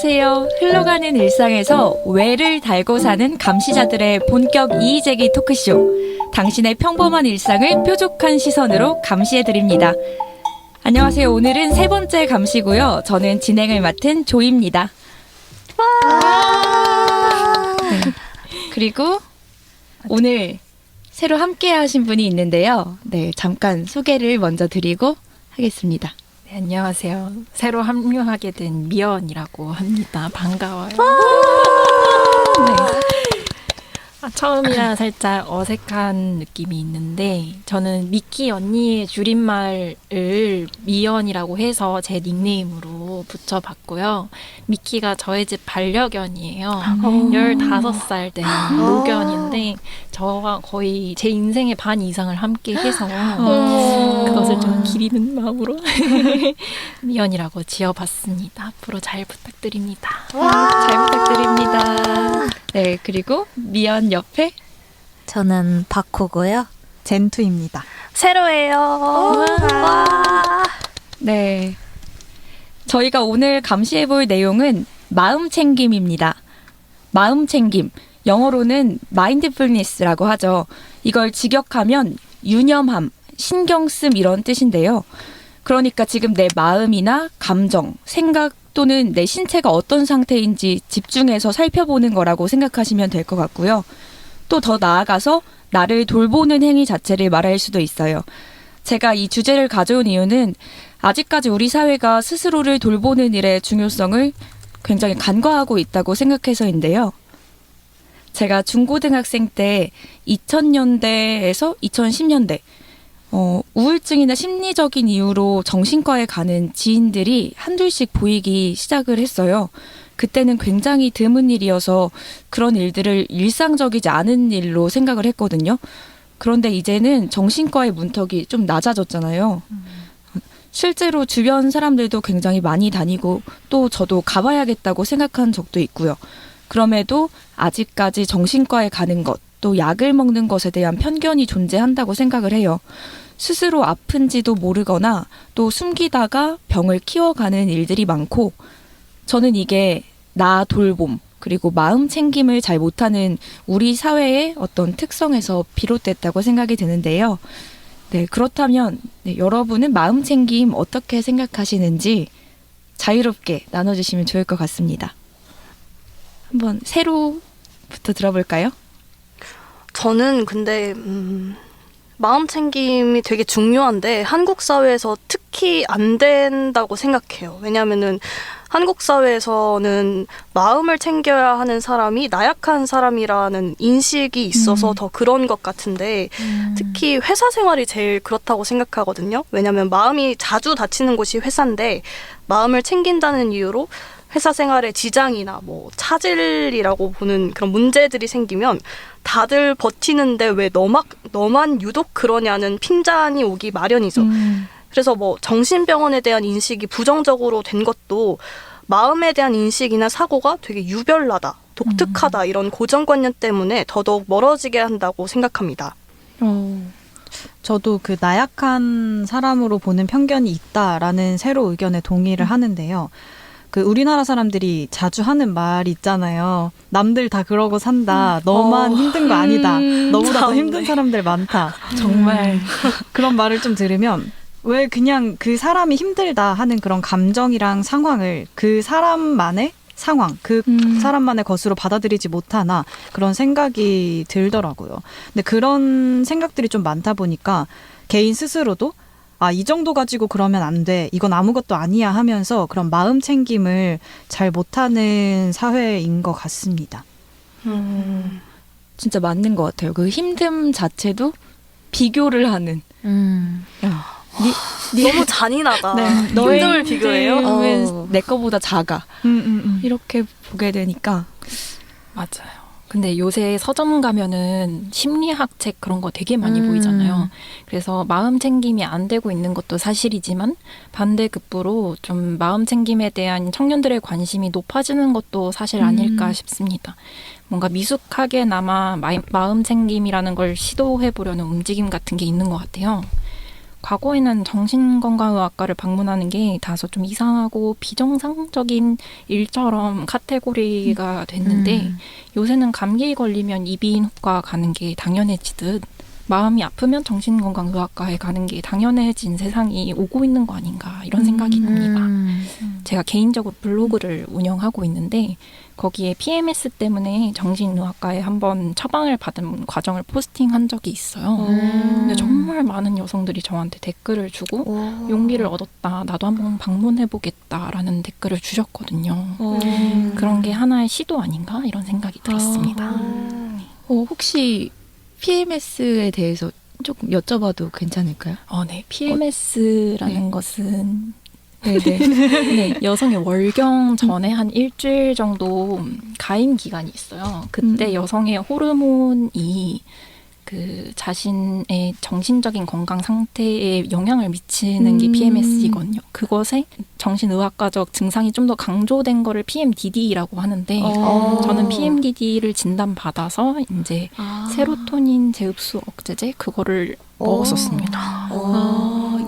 안녕하세요. 흘러가는 일상에서 왜를 달고 사는 감시자들의 본격 이의제기 토크쇼. 당신의 평범한 일상을 뾰족한 시선으로 감시해드립니다. 안녕하세요. 오늘은 세 번째 감시고요. 저는 진행을 맡은 조입니다. 네. 그리고 오늘 새로 함께 하신 분이 있는데요. 네, 잠깐 소개를 먼저 드리고 하겠습니다. 네, 안녕하세요. 새로 합류하게 된 미연이라고 합니다. 반가워요. 네. 처음이라 살짝 어색한 느낌이 있는데 저는 미키 언니의 줄임말을 미연이라고 해서 제 닉네임으로 붙여봤고요. 미키가 저의 집 반려견이에요. 15살 된 노견인데 저와 거의 제 인생의 반 이상을 함께 해서 그것을 좀 기리는 마음으로 미연이라고 지어봤습니다. 앞으로 잘 부탁드립니다. 잘 부탁드립니다. 네, 그리고 미연 옆에 저는 바코고요. 젠투입니다. 세로예요. 네, 저희가 오늘 감시해볼 내용은 마음챙김입니다. 마음챙김, 영어로는 마인드풀니스라고 하죠. 이걸 직역하면 유념함, 신경씀 이런 뜻인데요. 그러니까 지금 내 마음이나 감정, 생각 또는 내 신체가 어떤 상태인지 집중해서 살펴보는 거라고 생각하시면 될 것 같고요. 또 더 나아가서 나를 돌보는 행위 자체를 말할 수도 있어요. 제가 이 주제를 가져온 이유는 아직까지 우리 사회가 스스로를 돌보는 일의 중요성을 굉장히 간과하고 있다고 생각해서인데요. 제가 중고등학생 때 2000년대에서 2010년대 우울증이나 심리적인 이유로 정신과에 가는 지인들이 한둘씩 보이기 시작을 했어요. 그때는 굉장히 드문 일이어서 그런 일들을 일상적이지 않은 일로 생각을 했거든요. 그런데 이제는 정신과의 문턱이 좀 낮아졌잖아요. 실제로 주변 사람들도 굉장히 많이 다니고 또 저도 가봐야겠다고 생각한 적도 있고요. 그럼에도 아직까지 정신과에 가는 것, 또 약을 먹는 것에 대한 편견이 존재한다고 생각을 해요. 스스로 아픈지도 모르거나 또 숨기다가 병을 키워가는 일들이 많고 저는 이게 나 돌봄 그리고 마음 챙김을 잘 못하는 우리 사회의 어떤 특성에서 비롯됐다고 생각이 드는데요. 네, 그렇다면 여러분은 마음 챙김 어떻게 생각하시는지 자유롭게 나눠주시면 좋을 것 같습니다. 한번 세로부터 들어볼까요? 저는 근데 마음 챙김이 되게 중요한데 한국 사회에서 특히 안 된다고 생각해요. 왜냐하면은 한국 사회에서는 마음을 챙겨야 하는 사람이 나약한 사람이라는 인식이 있어서 더 그런 것 같은데 특히 회사 생활이 제일 그렇다고 생각하거든요. 왜냐하면 마음이 자주 다치는 곳이 회사인데 마음을 챙긴다는 이유로 회사 생활에 지장이나 뭐 차질이라고 보는 그런 문제들이 생기면 다들 버티는데 왜 너만 유독 그러냐는 핀잔이 오기 마련이죠. 그래서 뭐 정신병원에 대한 인식이 부정적으로 된 것도 마음에 대한 인식이나 사고가 되게 유별나다, 독특하다 이런 고정관념 때문에 더더욱 멀어지게 한다고 생각합니다. 저도 그 나약한 사람으로 보는 편견이 있다라는 새로 의견에 동의를 하는데요. 그 우리나라 사람들이 자주 하는 말이 있잖아요. 남들 다 그러고 산다. 너만 힘든 거 아니다. 너보다 더 힘든 사람들 많다. 정말 그런 말을 좀 들으면 왜 그냥 그 사람이 힘들다 하는 그런 감정이랑 상황을 그 사람만의 상황, 그 사람만의 것으로 받아들이지 못하나 그런 생각이 들더라고요. 근데 그런 생각들이 좀 많다 보니까 개인 스스로도 이 정도 가지고 그러면 안 돼. 이건 아무것도 아니야 하면서 그런 마음 챙김을 잘 못하는 사회인 것 같습니다. 진짜 맞는 것 같아요. 그 힘듦 자체도 비교를 하는. 너무 잔인하다. 너의 힘듦을 비교해요? 힘듦은 내 거보다 작아. 이렇게 보게 되니까. 맞아요. 근데 요새 서점 가면은 심리학 책 그런 거 되게 많이 보이잖아요. 그래서 마음 챙김이 안 되고 있는 것도 사실이지만 반대급부로 좀 마음 챙김에 대한 청년들의 관심이 높아지는 것도 사실 아닐까 싶습니다. 뭔가 미숙하게나마 마음 챙김이라는 걸 시도해 보려는 움직임 같은 게 있는 것 같아요. 과거에는 정신건강의학과를 방문하는 게 다소 좀 이상하고 비정상적인 일처럼 카테고리가 됐는데 요새는 감기에 걸리면 이비인후과 가는 게 당연해지듯 마음이 아프면 정신건강의학과에 가는 게 당연해진 세상이 오고 있는 거 아닌가 이런 생각이 듭니다. 제가 개인적으로 블로그를 운영하고 있는데 거기에 PMS 때문에 정신의학과에 한번 처방을 받은 과정을 포스팅한 적이 있어요. 근데 정말 많은 여성들이 저한테 댓글을 주고 용기를 얻었다. 나도 한번 방문해보겠다라는 댓글을 주셨거든요. 그런 게 하나의 시도 아닌가 이런 생각이 들었습니다. 혹시 PMS에 대해서 조금 여쭤봐도 괜찮을까요? 네. PMS라는 네. 것은 네네. 네, 여성의 월경 전에 한 일주일 정도 가임 기간이 있어요. 그때 여성의 호르몬이 그 자신의 정신적인 건강 상태에 영향을 미치는 게 PMS이거든요. 그것에 정신의학과적 증상이 좀 더 강조된 거를 PMDD라고 하는데 저는 PMDD를 진단받아서 이제 세로토닌 재흡수 억제제 그거를 먹었었습니다.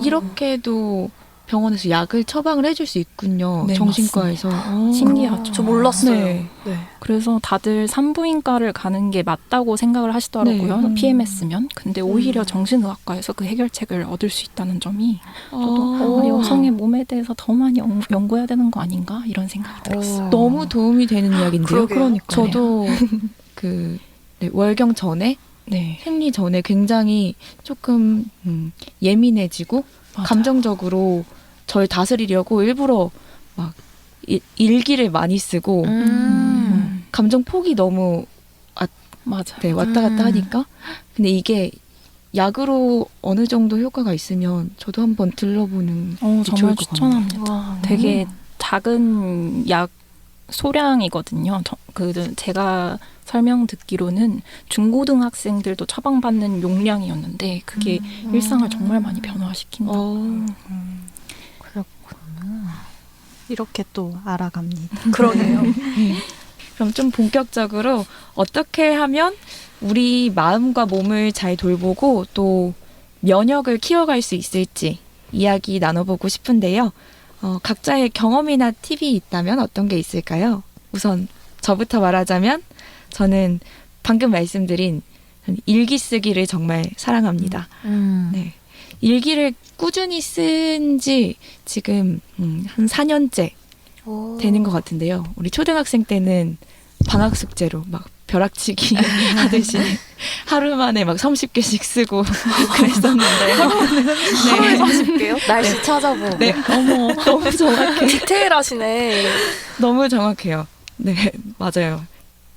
이렇게도 병원에서 약을 처방을 해줄 수 있군요. 네, 정신과에서. 신기하죠. 저 몰랐어요. 네. 그래서 다들 산부인과를 가는 게 맞다고 생각을 하시더라고요. 네. PMS면. 근데 오히려 정신의학과에서 그 해결책을 얻을 수 있다는 점이 저도 여성의 몸에 대해서 더 많이 연구해야 되는 거 아닌가 이런 생각이 들었어요. 너무 도움이 되는 이야기인데요. 그러게요. 저도 그 월경 전에 네, 생리 전에 굉장히 조금 예민해지고 맞아요. 감정적으로 절 다스리려고 일부러 막 일기를 많이 쓰고 감정 폭이 너무 맞아요. 네, 왔다 갔다 하니까 근데 이게 약으로 어느 정도 효과가 있으면 저도 한번 들러보는 게 좋을 정말 것 같네요. 추천합니다. 되게 작은 약 소량이거든요. 제가 설명 듣기로는 중고등학생들도 처방받는 용량이었는데 그게 일상을 정말 많이 변화시킨다. 이렇게 또 알아갑니다. 그러네요. 그럼 좀 본격적으로 어떻게 하면 우리 마음과 몸을 잘 돌보고 또 면역을 키워갈 수 있을지 이야기 나눠보고 싶은데요. 각자의 경험이나 팁이 있다면 어떤 게 있을까요? 우선 저부터 말하자면 저는 방금 말씀드린 일기 쓰기를 정말 사랑합니다. 네. 일기를 꾸준히 쓴 지 지금 한 4년째 되는 것 같은데요. 우리 초등학생 때는 방학 숙제로 막 벼락치기 하듯이 하루 만에 막 30개씩 쓰고 그랬었는데 하루에 30개요? 날씨 찾아보고. 네, 어머 너무 정확해. 디테일하시네. 너무 정확해요. 네, 맞아요.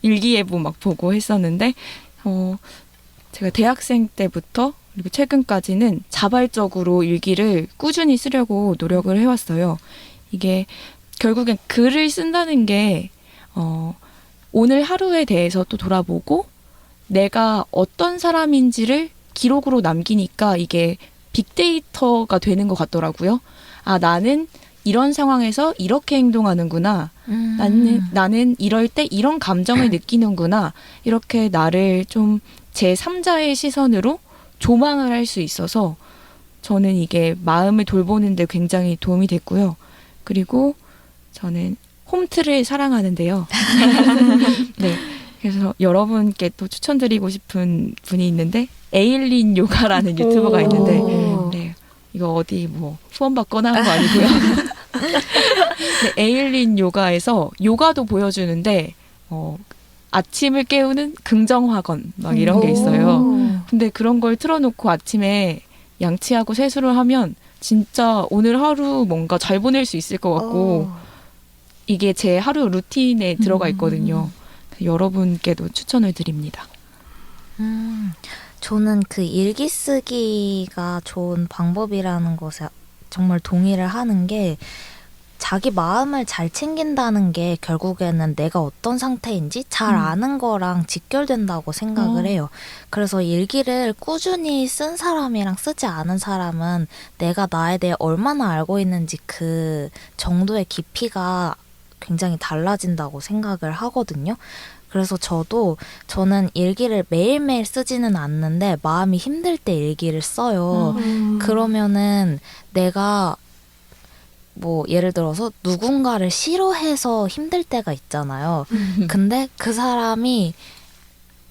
일기예보 막 보고 했었는데 제가 대학생 때부터 그리고 최근까지는 자발적으로 일기를 꾸준히 쓰려고 노력을 해왔어요. 이게 결국엔 글을 쓴다는 게 오늘 하루에 대해서 또 돌아보고 내가 어떤 사람인지를 기록으로 남기니까 이게 빅데이터가 되는 것 같더라고요. 아, 나는 이런 상황에서 이렇게 행동하는구나. 나는 이럴 때 이런 감정을 느끼는구나. 이렇게 나를 좀 제3자의 시선으로 조망을 할 수 있어서 저는 이게 마음을 돌보는 데 굉장히 도움이 됐고요. 그리고 저는 홈트를 사랑하는데요. 네. 그래서 여러분께 또 추천드리고 싶은 분이 있는데 에일린 요가라는 유튜버가 있는데 네. 이거 어디 뭐 후원받거나 한 거 아니고요. 네, 에일린 요가에서 요가도 보여주는데 아침을 깨우는 긍정학원 막 이런 게 있어요. 근데 그런 걸 틀어놓고 아침에 양치하고 세수를 하면 진짜 오늘 하루 뭔가 잘 보낼 수 있을 것 같고 이게 제 하루 루틴에 들어가 있거든요. 여러분께도 추천을 드립니다. 저는 그 일기 쓰기가 좋은 방법이라는 것에 정말 동의를 하는 게 자기 마음을 잘 챙긴다는 게 결국에는 내가 어떤 상태인지 잘 아는 거랑 직결된다고 생각을 해요. 그래서 일기를 꾸준히 쓴 사람이랑 쓰지 않은 사람은 내가 나에 대해 얼마나 알고 있는지 그 정도의 깊이가 굉장히 달라진다고 생각을 하거든요. 그래서 저는 일기를 매일매일 쓰지는 않는데 마음이 힘들 때 일기를 써요. 그러면은 내가 뭐 예를 들어서 누군가를 싫어해서 힘들 때가 있잖아요. 근데 그 사람이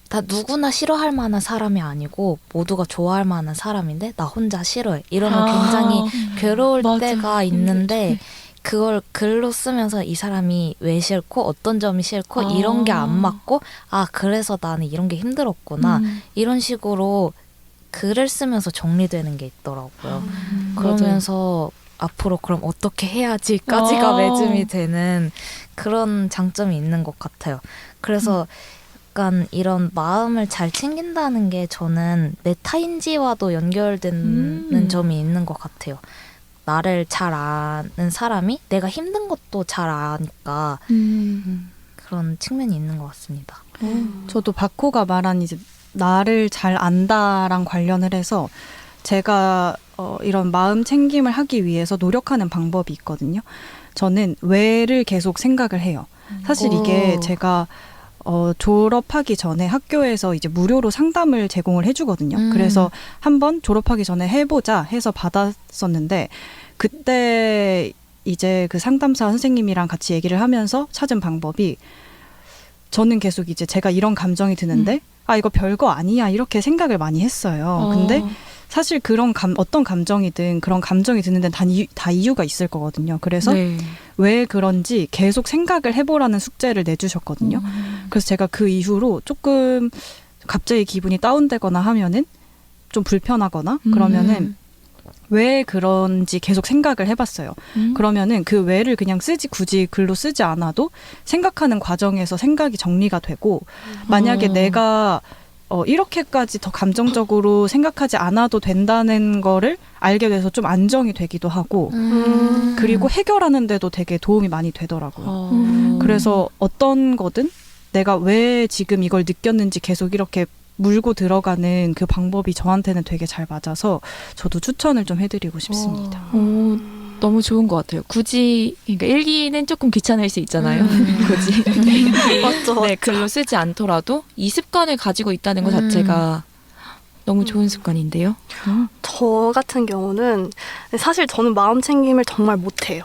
다 누구나 싫어할 만한 사람이 아니고 모두가 좋아할 만한 사람인데 나 혼자 싫어해. 이러면 굉장히 괴로울 맞아. 때가 있는데 그걸 글로 쓰면서 이 사람이 왜 싫고 어떤 점이 싫고 이런 게 안 맞고 그래서 나는 이런 게 힘들었구나. 이런 식으로 글을 쓰면서 정리되는 게 있더라고요. 그러면서 앞으로 그럼 어떻게 해야지까지가 매짐이 되는 그런 장점이 있는 것 같아요. 그래서 약간 이런 마음을 잘 챙긴다는 게 저는 메타인지와도 연결되는 점이 있는 것 같아요. 나를 잘 아는 사람이 내가 힘든 것도 잘 아니까 그런 측면이 있는 것 같습니다. 저도 바코가 말한 이제 나를 잘 안다랑 관련을 해서 제가 이런 마음 챙김을 하기 위해서 노력하는 방법이 있거든요. 저는 왜를 계속 생각을 해요. 사실 이게 제가 졸업하기 전에 학교에서 이제 무료로 상담을 제공을 해주거든요. 그래서 한번 졸업하기 전에 해보자 해서 받았었는데 그때 이제 그 상담사 선생님이랑 같이 얘기를 하면서 찾은 방법이 저는 계속 이제 제가 이런 감정이 드는데 이거 별거 아니야 이렇게 생각을 많이 했어요. 근데 사실 그런 어떤 감정이든 그런 감정이 드는 데는 다 이유가 있을 거거든요. 그래서 왜 그런지 계속 생각을 해보라는 숙제를 내주셨거든요. 그래서 제가 그 이후로 조금 갑자기 기분이 다운되거나 하면은 좀 불편하거나 그러면은 왜 그런지 계속 생각을 해봤어요. 그러면은 그 왜를 그냥 굳이 글로 쓰지 않아도 생각하는 과정에서 생각이 정리가 되고 만약에 내가 이렇게까지 더 감정적으로 생각하지 않아도 된다는 거를 알게 돼서 좀 안정이 되기도 하고 그리고 해결하는 데도 되게 도움이 많이 되더라고요. 그래서 어떤 거든 내가 왜 지금 이걸 느꼈는지 계속 이렇게 물고 들어가는 그 방법이 저한테는 되게 잘 맞아서 저도 추천을 좀 해드리고 싶습니다. 너무 좋은 것 같아요. 굳이 그러니까 일기는 조금 귀찮을 수 있잖아요. 굳이 맞죠. 네, 글로 쓰지 않더라도 이 습관을 가지고 있다는 것 자체가 너무 좋은 습관인데요. 저 같은 경우는 사실 저는 마음 챙김을 정말 못해요.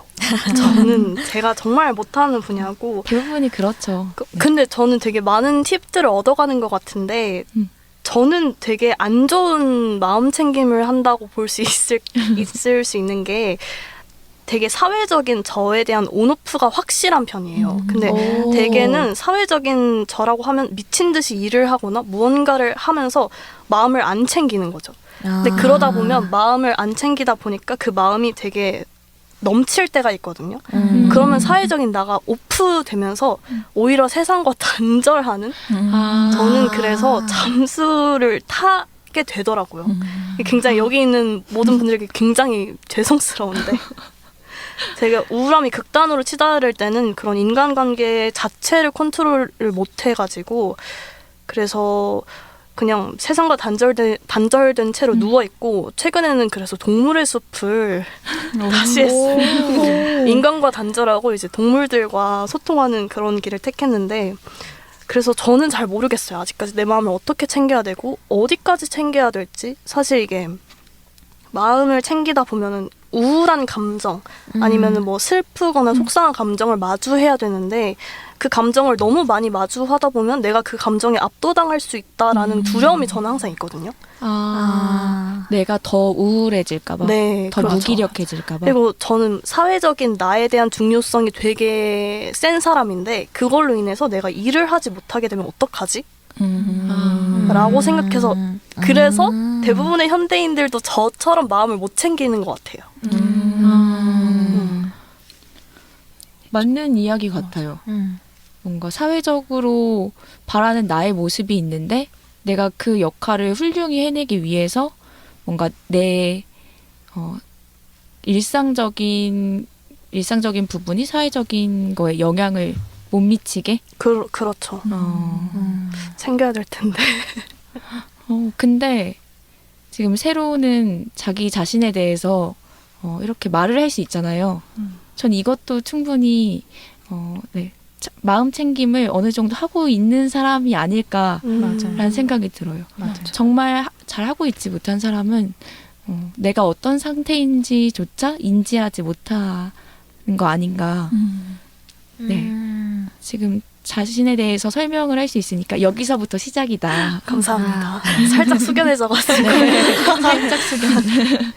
제가 정말 못하는 분야고 대부분이 그렇죠. 근데 저는 되게 많은 팁들을 얻어가는 것 같은데 저는 되게 안 좋은 마음 챙김을 한다고 볼 수 있을 수 있는 게 되게 사회적인 저에 대한 온오프가 확실한 편이에요. 근데 대개는 사회적인 저라고 하면 미친 듯이 일을 하거나 무언가를 하면서 마음을 안 챙기는 거죠. 근데 그러다 보면 마음을 안 챙기다 보니까 그 마음이 되게 넘칠 때가 있거든요. 그러면 사회적인 나가 오프되면서 오히려 세상과 단절하는 저는 그래서 잠수를 타게 되더라고요. 굉장히 여기 있는 모든 분들에게 굉장히 죄송스러운데 제가 우울함이 극단으로 치달을 때는 그런 인간관계 자체를 컨트롤을 못 해가지고 그래서 그냥 세상과 단절된 채로 누워있고 최근에는 그래서 동물의 숲을 다시 했어요. 인간과 단절하고 이제 동물들과 소통하는 그런 길을 택했는데 그래서 저는 잘 모르겠어요. 아직까지 내 마음을 어떻게 챙겨야 되고 어디까지 챙겨야 될지. 사실 이게 마음을 챙기다 보면은 우울한 감정 아니면은 뭐 슬프거나 속상한 감정을 마주해야 되는데 그 감정을 너무 많이 마주하다 보면 내가 그 감정에 압도당할 수 있다라는 두려움이 저는 항상 있거든요. 내가 더 우울해질까봐, 네, 더 그렇죠. 무기력해질까봐. 그리고 저는 사회적인 나에 대한 중요성이 되게 센 사람인데 그걸로 인해서 내가 일을 하지 못하게 되면 어떡하지? 라고 생각해서 그래서 대부분의 현대인들도 저처럼 마음을 못 챙기는 것 같아요. 맞는 이야기 같아요. 뭔가 사회적으로 바라는 나의 모습이 있는데 내가 그 역할을 훌륭히 해내기 위해서 뭔가 내 일상적인 부분이 사회적인 거에 영향을 못 미치게. 그렇죠. 챙겨야 될 텐데. 근데 지금 세로는 자기 자신에 대해서 이렇게 말을 할 수 있잖아요. 전 이것도 충분히 마음 챙김을 어느 정도 하고 있는 사람이 아닐까라는 맞아요. 생각이 들어요. 맞아요. 정말 잘 하고 있지 못한 사람은 내가 어떤 상태인지조차 인지하지 못하는 거 아닌가. 네. 지금 자신에 대해서 설명을 할 수 있으니까 여기서부터 시작이다. 감사합니다. 살짝 숙연해져가지고. 살짝 숙연.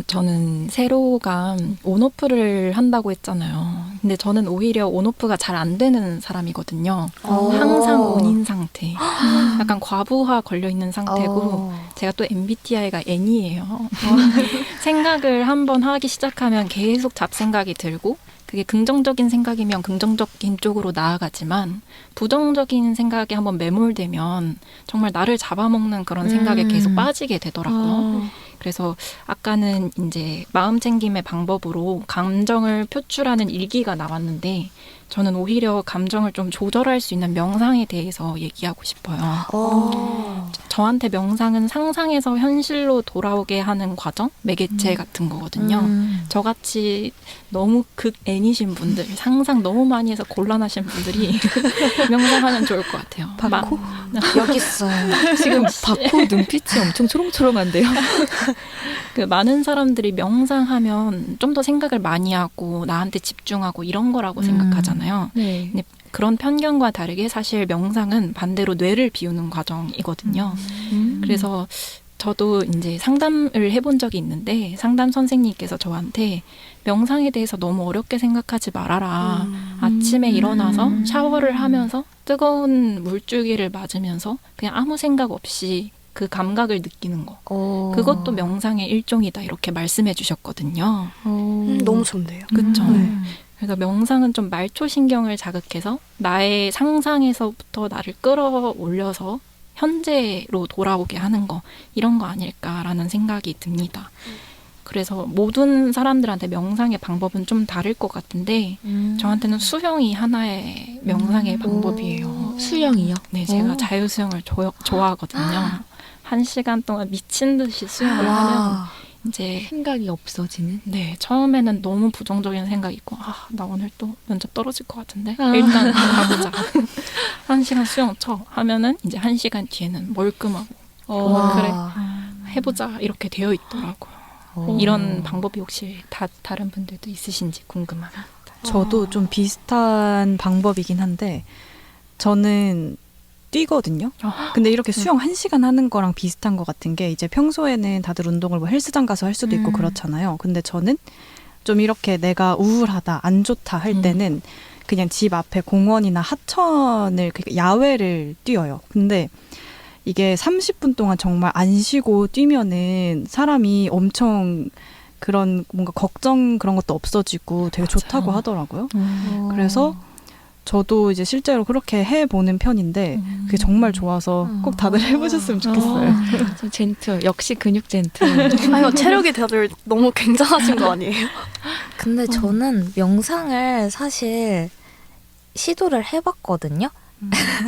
저는 세로가 온오프를 한다고 했잖아요. 근데 저는 오히려 온오프가 잘 안 되는 사람이거든요. 항상 온인 상태. 약간 과부하 걸려 있는 상태고 제가 또 MBTI가 N이에요. 생각을 한번 하기 시작하면 계속 잡생각이 들고 그게 긍정적인 생각이면 긍정적인 쪽으로 나아가지만 부정적인 생각에 한번 매몰되면 정말 나를 잡아먹는 그런 생각에 계속 빠지게 되더라고요. 그래서 아까는 이제 마음 챙김의 방법으로 감정을 표출하는 일기가 나왔는데 저는 오히려 감정을 좀 조절할 수 있는 명상에 대해서 얘기하고 싶어요. 저한테 명상은 상상에서 현실로 돌아오게 하는 과정, 매개체 같은 거거든요. 저같이 너무 극 N이신 분들, 상상 너무 많이 해서 곤란하신 분들이 명상하면 좋을 것 같아요. 바코? 여기 있어요. 지금 바코 눈빛이 엄청 초롱초롱한데요. 그 많은 사람들이 명상하면 좀 더 생각을 많이 하고 나한테 집중하고 이런 거라고 생각하잖아요. 네. 근데 그런 편견과 다르게 사실 명상은 반대로 뇌를 비우는 과정이거든요. 그래서 저도 이제 상담을 해본 적이 있는데 상담 선생님께서 저한테 명상에 대해서 너무 어렵게 생각하지 말아라. 아침에 일어나서 샤워를 하면서 뜨거운 물줄기를 맞으면서 그냥 아무 생각 없이 그 감각을 느끼는 거. 그것도 명상의 일종이다 이렇게 말씀해 주셨거든요. 너무 좋네요. 그렇죠. 그래서 명상은 좀 말초신경을 자극해서 나의 상상에서부터 나를 끌어올려서 현재로 돌아오게 하는 거 이런 거 아닐까라는 생각이 듭니다. 그래서 모든 사람들한테 명상의 방법은 좀 다를 것 같은데 저한테는 수영이 하나의 명상의 방법이에요. 수영이요? 네, 제가 오. 자유수영을 좋아하거든요. 1시간 동안 미친 듯이 수영을 하면 이제 생각이 없어지는. 네, 처음에는 너무 부정적인 생각이 있고 나 오늘 또 면접 떨어질 것 같은데 일단 가보자. 1시간 수영 쳐 하면은 이제 1시간 뒤에는 멀끔하고 그래 해보자 이렇게 되어 있더라고요. 이런 방법이 혹시 다른 분들도 있으신지 궁금합니다. 저도 좀 비슷한 방법이긴 한데 저는 뛰거든요. 근데 이렇게 수영 1시간 하는 거랑 비슷한 것 같은 게 이제 평소에는 다들 운동을 뭐 헬스장 가서 할 수도 있고 그렇잖아요. 근데 저는 좀 이렇게 내가 우울하다, 안 좋다 할 때는 그냥 집 앞에 공원이나 하천을 야외를 뛰어요. 근데 이게 30분 동안 정말 안 쉬고 뛰면은 사람이 엄청 그런 뭔가 걱정 그런 것도 없어지고 되게 좋다고 하더라고요. 그래서 저도 이제 실제로 그렇게 해보는 편인데 그게 정말 좋아서 꼭 다들 해보셨으면 좋겠어요. 저 젠틀. 역시 근육 젠틀. 아유, 체력이 다들 너무 굉장하신 거 아니에요? 근데 저는 명상을 사실 시도를 해봤거든요.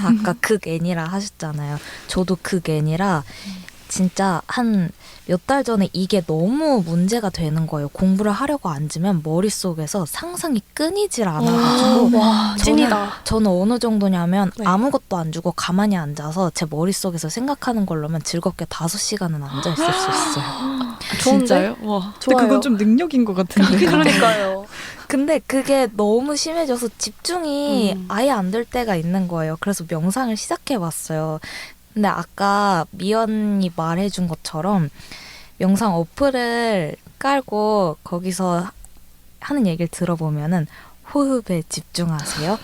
아까 극N이라 하셨잖아요. 저도 극N이라 진짜 한 몇 달 전에 이게 너무 문제가 되는 거예요. 공부를 하려고 앉으면 머릿속에서 상상이 끊이질 않아가지고 와, 찐이다. 저는 어느 정도냐면 네. 아무것도 안 주고 가만히 앉아서 제 머릿속에서 생각하는 걸로만 즐겁게 5시간은 앉아있을 수 있어요. 진짜요? 와. 근데 그건 좀 능력인 것 같은데. 그러니까요. 근데 그게 너무 심해져서 집중이 아예 안 될 때가 있는 거예요. 그래서 명상을 시작해봤어요. 근데 아까 미연이 말해준 것처럼 명상 어플을 깔고 거기서 하는 얘기를 들어보면은 호흡에 집중하세요.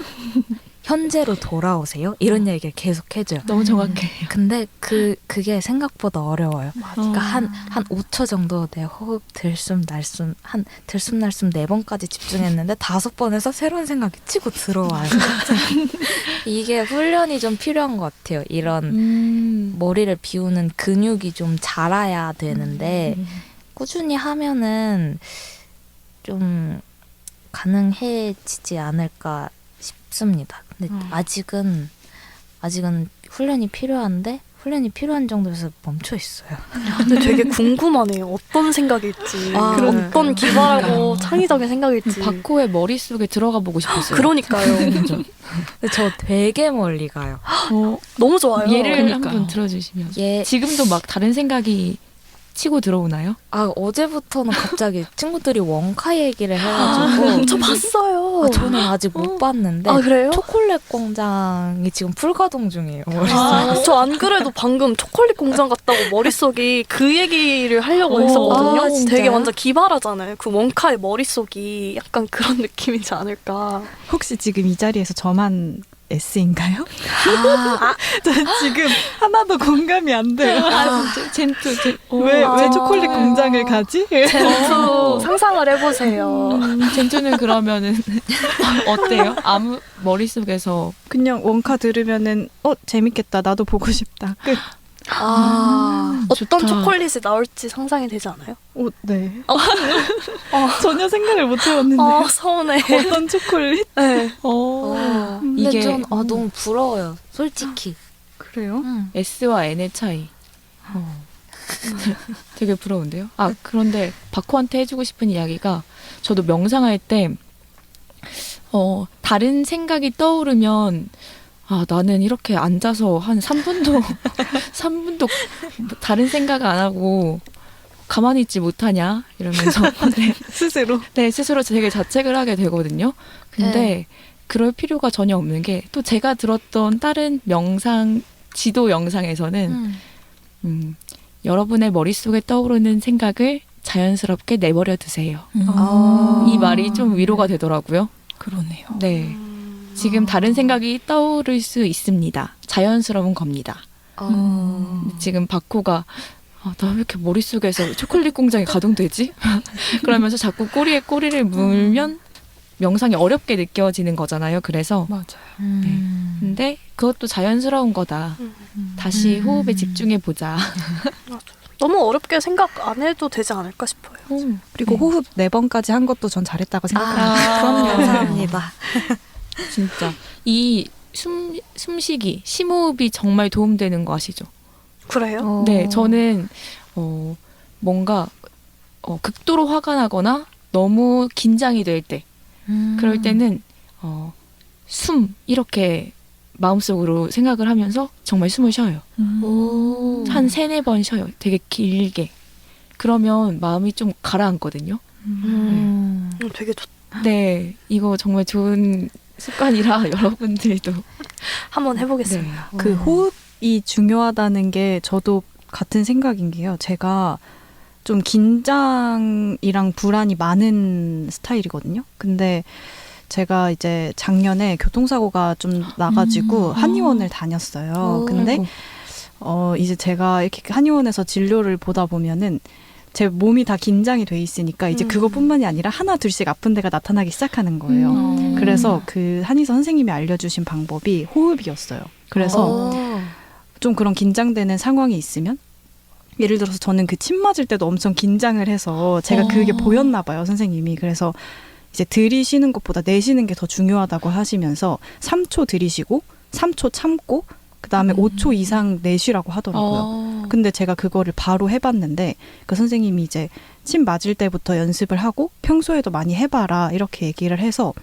현재로 돌아오세요. 이런 얘기를 계속 해줘요. 너무 정확해. 근데 그게 생각보다 어려워요. 그러니까 한 5초 정도 내 호흡 들숨 날숨 들숨 날숨 4번까지 집중했는데 5번에서 새로운 생각이 치고 들어와요. 이게 훈련이 좀 필요한 것 같아요. 이런 머리를 비우는 근육이 좀 자라야 되는데 꾸준히 하면은 좀 가능해지지 않을까 싶습니다. 근데 아직은 훈련이 필요한데 훈련이 필요한 정도에서 멈춰 있어요. 근데 되게 궁금하네요. 어떤 생각일지. 아, 어떤 기발하고 창의적인 생각일지. 바코의 머릿속에 들어가 보고 싶었어요. 그러니까요. 진짜. 근데 저 되게 멀리 가요. 너무 좋아요. 예를 그러니까요. 한번 들어주시면. 예, 지금도 막 다른 생각이 치고 들어오나요? 어제부터는 갑자기 친구들이 원카 얘기를 해가지고 저 봤어요. 저는 아직 못 봤는데 아, 그래요? 초콜릿 공장이 지금 풀가동 중이에요. 저 안 그래도 방금 초콜릿 공장 갔다고 머릿속이 그 얘기를 하려고 했었거든요. 아, 진짜요? 되게 완전 기발하잖아요. 그 원카의 머릿속이 약간 그런 느낌이지 않을까. 혹시 지금 이 자리에서 저만 S인가요? 아, 저 지금 하나도 공감이 안 돼요. 젠투. 왜 초콜릿 공장을 가지? 젠투 상상을 해보세요. 젠투는 그러면은 어때요? 아무 머릿속에서 그냥 원카 들으면은 재밌겠다. 나도 보고 싶다. 끝. 어떤 좋다. 초콜릿이 나올지 상상이 되지 않아요? 네. 전혀 생각을 못 해봤는데. 서운해. 어떤 초콜릿? 네. 근데 이게 전 너무 부러워요. 솔직히. 그래요? S와 N의 차이. 되게 부러운데요? 그런데 바코한테 해주고 싶은 이야기가 저도 명상할 때 다른 생각이 떠오르면 나는 이렇게 앉아서 한 3분도 다른 생각 안 하고 가만히 있지 못하냐 이러면서 스스로. 네, 스스로 되게 자책을 하게 되거든요. 근데 그럴 필요가 전혀 없는 게 또 제가 들었던 다른 명상 지도 영상에서는 여러분의 머릿속에 떠오르는 생각을 자연스럽게 내버려 두세요. 이 말이 좀 위로가 되더라고요. 그러네요. 네. 지금 다른 생각이 떠오를 수 있습니다. 자연스러운 겁니다. 지금 바코가 나 왜 이렇게 머릿속에서 초콜릿 공장이 가동되지? 그러면서 자꾸 꼬리에 꼬리를 물면 명상이 어렵게 느껴지는 거잖아요. 그래서 맞아요. 근데 그것도 자연스러운 거다. 다시 호흡에 집중해 보자. 너무 어렵게 생각 안 해도 되지 않을까 싶어요. 그리고 호흡 4번까지 한 것도 전 잘했다고 생각합니다. 그럼 감사합니다. 진짜 이 숨쉬기, 심호흡이 정말 도움되는 거 아시죠? 그래요? 네, 저는 뭔가 극도로 화가 나거나 너무 긴장이 될 때, 그럴 때는 숨 이렇게 마음속으로 생각을 하면서 정말 숨을 쉬어요. 한 3-4번 쉬어요. 되게 길게. 그러면 마음이 좀 가라앉거든요. 되게 좋다. 네, 이거 정말 좋은 습관이라 여러분들도 한번 해보겠습니다. 네. 그 호흡이 중요하다는 게 저도 같은 생각인 게요. 제가 좀 긴장이랑 불안이 많은 스타일이거든요. 근데 제가 이제 작년에 교통사고가 좀 나가지고 한의원을 다녔어요. 근데 이제 제가 이렇게 한의원에서 진료를 보다 보면은 제 몸이 다 긴장이 돼 있으니까 이제 그것뿐만이 아니라 하나 둘씩 아픈 데가 나타나기 시작하는 거예요. 그래서 그 한의사 선생님이 알려주신 방법이 호흡이었어요. 그래서 좀 그런 긴장되는 상황이 있으면 예를 들어서 저는 그 침 맞을 때도 엄청 긴장을 해서 제가 그게 보였나 봐요, 선생님이. 그래서 이제 들이쉬는 것보다 내쉬는 게 더 중요하다고 하시면서 3초 들이쉬고 3초 참고 그다음에 5초 이상 내쉬라고 하더라고요. 근데 제가 그거를 바로 해봤는데 그 선생님이 이제 침 맞을 때부터 연습을 하고 평소에도 많이 해봐라 이렇게 얘기를 해서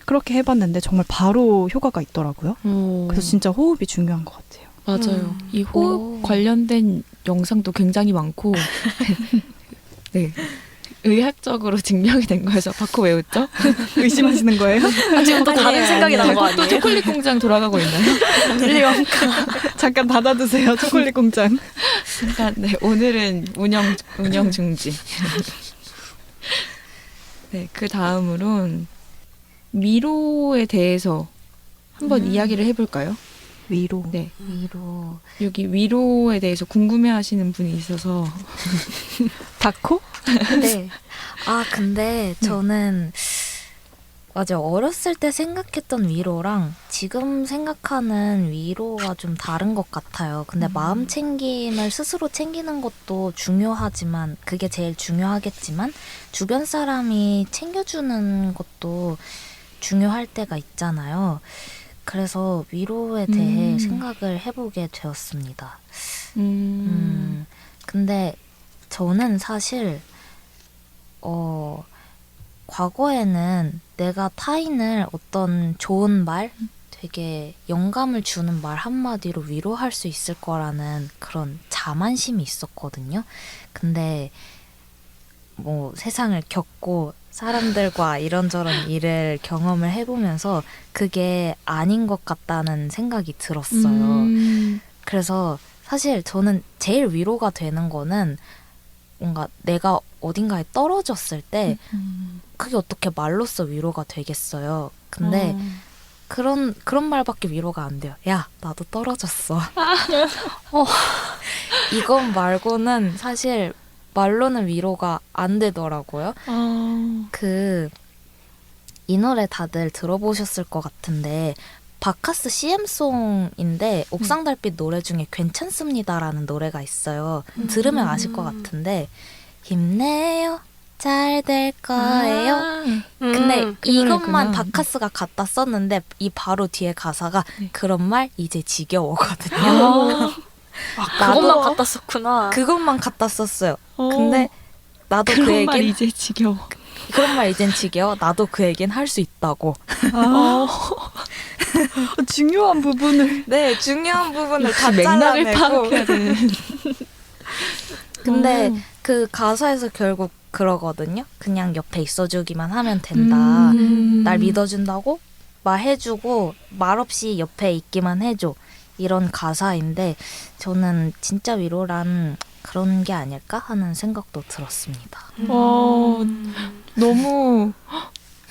그렇게 해봤는데 정말 바로 효과가 있더라고요. 그래서 진짜 호흡이 중요한 것 같아요. 맞아요. 이 호흡 관련된 영상도 굉장히 많고 네. 의학적으로 증명이 된 거여서 바코 왜 웃죠? 의심하시는 거예요? 지금 또 다른 생각이 나는 거 또 아니에요? 초콜릿 공장 돌아가고 있나요? 잠깐 닫아두세요. 초콜릿 공장. 잠깐, 네, 오늘은 운영 중지. 네, 그 다음으로는 위로에 대해서 한번 이야기를 해볼까요? 위로. 네, 위로. 여기 위로에 대해서 궁금해하시는 분이 있어서 다코? 네. 근데 저는 맞아요. 어렸을 때 생각했던 위로랑 지금 생각하는 위로가 좀 다른 것 같아요. 근데 마음 챙김을 스스로 챙기는 것도 중요하지만 그게 제일 중요하겠지만 주변 사람이 챙겨주는 것도 중요할 때가 있잖아요. 그래서 위로에 대해 음. 생각을 해보게 되었습니다. 음. 근데 저는 사실 과거에는 내가 타인을 어떤 좋은 말, 되게 영감을 주는 말 한마디로 위로할 수 있을 거라는 그런 자만심이 있었거든요. 근데 뭐 세상을 겪고 사람들과 이런저런 일을 경험을 해보면서 그게 아닌 것 같다는 생각이 들었어요. 그래서 사실 저는 제일 위로가 되는 거는 뭔가 내가 어딘가에 떨어졌을 때 그게 어떻게 말로써 위로가 되겠어요. 근데 그런 말밖에 위로가 안 돼요. 야, 나도 떨어졌어. 이것 말고는 사실 말로는 위로가 안 되더라고요. 이 노래 다들 들어보셨을 것 같은데 바카스 CM송인데 옥상달빛 노래 중에 괜찮습니다라는 노래가 있어요. 들으면 아실 것 같은데 힘내요. 잘 될 거예요. 근데 이것만 노래구나. 바카스가 갖다 썼는데 이 바로 뒤에 가사가 네. 그런 말 이제 지겨워거든요. 그것만 갖다 썼구나. 그것만 갖다 썼어요. 근데 나도 그 그런 말 얘긴 이제 지겨워. 그런 말 이젠 지겨워. 나도 그 얘긴 할 수 있다고. 중요한 부분을 네, 중요한 부분을 다 맥락을 잘라내고. 파악해야 되는. 근데 그 가사에서 결국 그러거든요. 그냥 옆에 있어주기만 하면 된다. 날 믿어준다고 말해주고 말없이 옆에 있기만 해줘. 이런 가사인데 저는 진짜 위로란 그런 게 아닐까 하는 생각도 들었습니다. 너무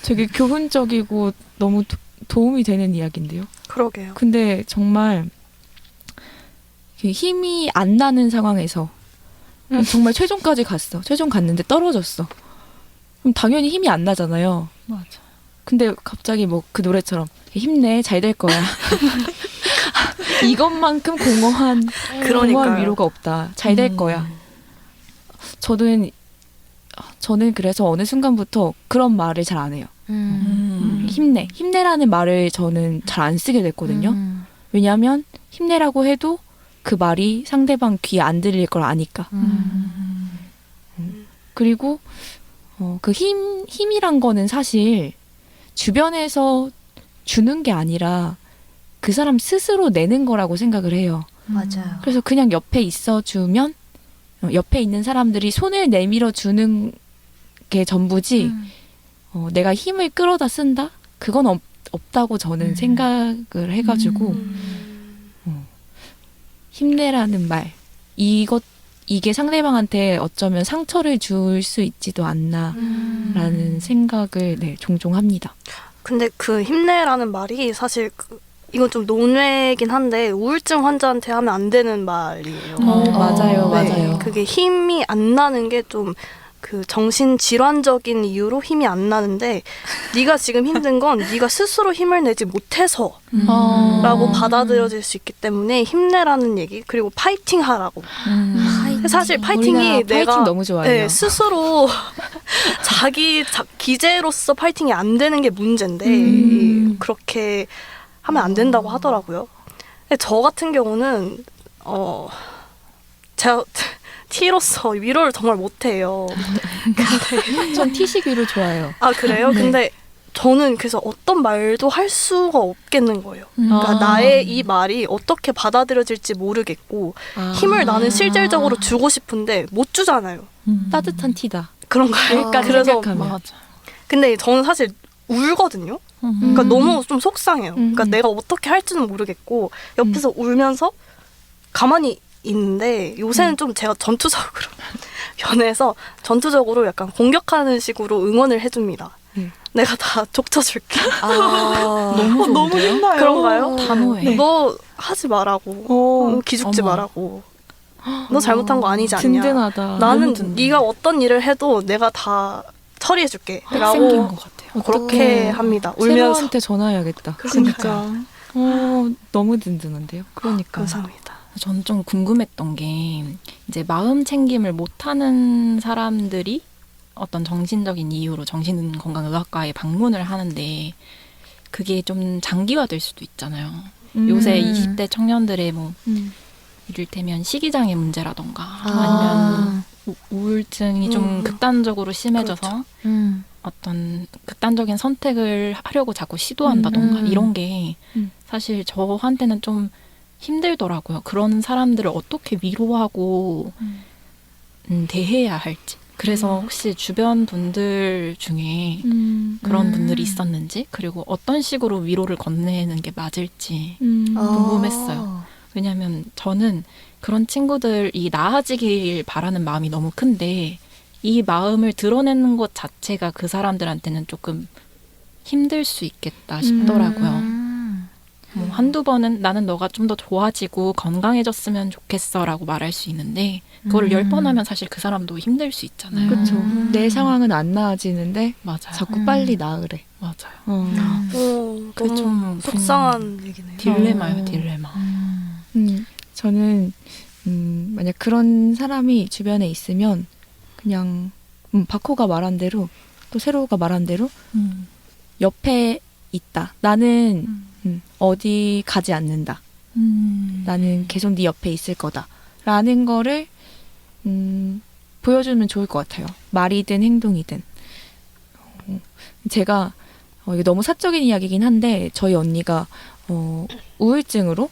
되게 교훈적이고 너무 도움이 되는 이야기인데요. 그러게요. 근데 정말 그 힘이 안 나는 상황에서 정말 최종까지 갔어. 최종 갔는데 떨어졌어. 그럼 당연히 힘이 안 나잖아요. 맞아. 근데 갑자기 뭐 그 노래처럼 힘내 잘 될 거야. 이것만큼 공허한 그러니까요. 위로가 없다. 잘 될 거야. 저는 그래서 어느 순간부터 그런 말을 잘 안 해요. 힘내라는 말을 저는 잘 안 쓰게 됐거든요. 왜냐하면 힘내라고 해도 그 말이 상대방 귀에 안 들릴 걸 아니까. 그리고 그 힘이란 거는 사실 주변에서 주는 게 아니라 그 사람 스스로 내는 거라고 생각을 해요. 맞아요. 그래서 그냥 옆에 있어주면 옆에 있는 사람들이 손을 내밀어 주는 게 전부지 내가 힘을 끌어다 쓴다? 그건 없다고 저는 생각을 해가지고 힘내라는 말 이게 상대방한테 어쩌면 상처를 줄 수 있지도 않나라는 생각을 종종 합니다. 근데 그 힘내라는 말이 사실 이건 좀 논외긴 한데 우울증 환자한테 하면 안 되는 말이에요. 맞아요, 네, 맞아요. 그게 힘이 안 나는 게 좀 그 정신 질환적인 이유로 힘이 안 나는데 네가 지금 힘든 건 네가 스스로 힘을 내지 못해서라고 받아들여질 수 있기 때문에 힘내라는 얘기 그리고 파이팅 하라고. 사실 파이팅이 우리나라 내가 파이팅 너무 좋아해요. 네, 스스로 기재로서 파이팅이 안 되는 게 문제인데 그렇게 하면 안 된다고 하더라고요. 근데 저 같은 경우는 제가 T로서 위로를 정말 못해요. 전 T식 위로 좋아해요. 아 그래요? 근데 저는 그래서 어떤 말도 할 수가 없겠는 거예요. 그러니까 나의 이 말이 어떻게 받아들여질지 모르겠고 힘을 나는 실질적으로 주고 싶은데 못 주잖아요. 따뜻한 T다. 그런가요? 여기까지 그래서 생각하면. 맞아. 근데 저는 사실 울거든요. 그러니까 너무 좀 속상해요. 그러니까 내가 어떻게 할지는 모르겠고 옆에서 울면서 가만히 있는데 요새는 좀 제가 전투적으로 변해서 전투적으로 약간 공격하는 식으로 응원을 해줍니다. 내가 다 족쳐줄게. 너무 힘나요. 그런가요? 단호해. 너 하지 말라고. 기죽지 어머. 말라고. 너 잘못한 거 아니지 않냐. 든든하다. 나는 너무 든든해. 네가 어떤 일을 해도 내가 다 처리해줄게. 생긴 라고 것 같아요. 그렇게 합니다. 울면서. 세로한테 전화해야겠다. 그러니까. 너무 든든한데요. 그러니까. 감사합니다. 저는 좀 궁금했던 게 이제 마음 챙김을 못하는 사람들이 어떤 정신적인 이유로 정신건강의학과에 방문을 하는데 그게 좀 장기화될 수도 있잖아요. 요새 20대 청년들의 뭐 이를테면 식이장애 문제라던가 아니면 우울증이 좀 극단적으로 심해져서 어떤 극단적인 선택을 하려고 자꾸 시도한다던가 이런 게 사실 저한테는 좀 힘들더라고요. 그런 사람들을 어떻게 위로하고 대해야 할지. 그래서 혹시 주변 분들 중에 그런 분들이 있었는지, 그리고 어떤 식으로 위로를 건네는 게 맞을지 궁금했어요. 왜냐하면 저는 그런 친구들이 나아지길 바라는 마음이 너무 큰데 이 마음을 드러내는 것 자체가 그 사람들한테는 조금 힘들 수 있겠다 싶더라고요. 뭐 한두 번은 나는 너가 좀 더 좋아지고 건강해졌으면 좋겠어라고 말할 수 있는데 그걸 10번 하면 사실 그 사람도 힘들 수 있잖아요. 그렇죠. 내 상황은 안 나아지는데 맞아요. 자꾸 빨리 나으래. 맞아요. 너무 그게 좀 속상한 얘기네요. 딜레마예요, 딜레마. 저는 만약 그런 사람이 주변에 있으면 그냥 바코가 말한 대로 또 세로가 말한 대로 옆에 있다. 나는 어디 가지 않는다. 나는 계속 네 옆에 있을 거다. 라는 거를 보여주면 좋을 것 같아요. 말이든 행동이든. 제가 이거 너무 사적인 이야기긴 한데 저희 언니가 우울증으로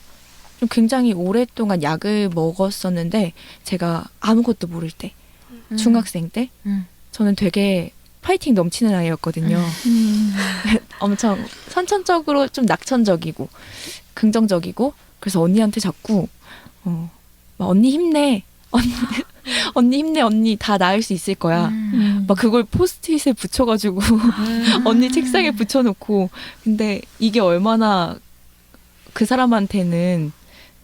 좀 굉장히 오랫동안 약을 먹었었는데 제가 아무것도 모를 때 중학생 때 저는 되게 파이팅 넘치는 아이였거든요. 엄청 선천적으로 좀 낙천적이고 긍정적이고 그래서 언니한테 자꾸 막 언니 힘내 언니 힘내 언니 다 나을 수 있을 거야 막 그걸 포스트잇에 붙여가지고 언니 책상에 붙여놓고 근데 이게 얼마나 그 사람한테는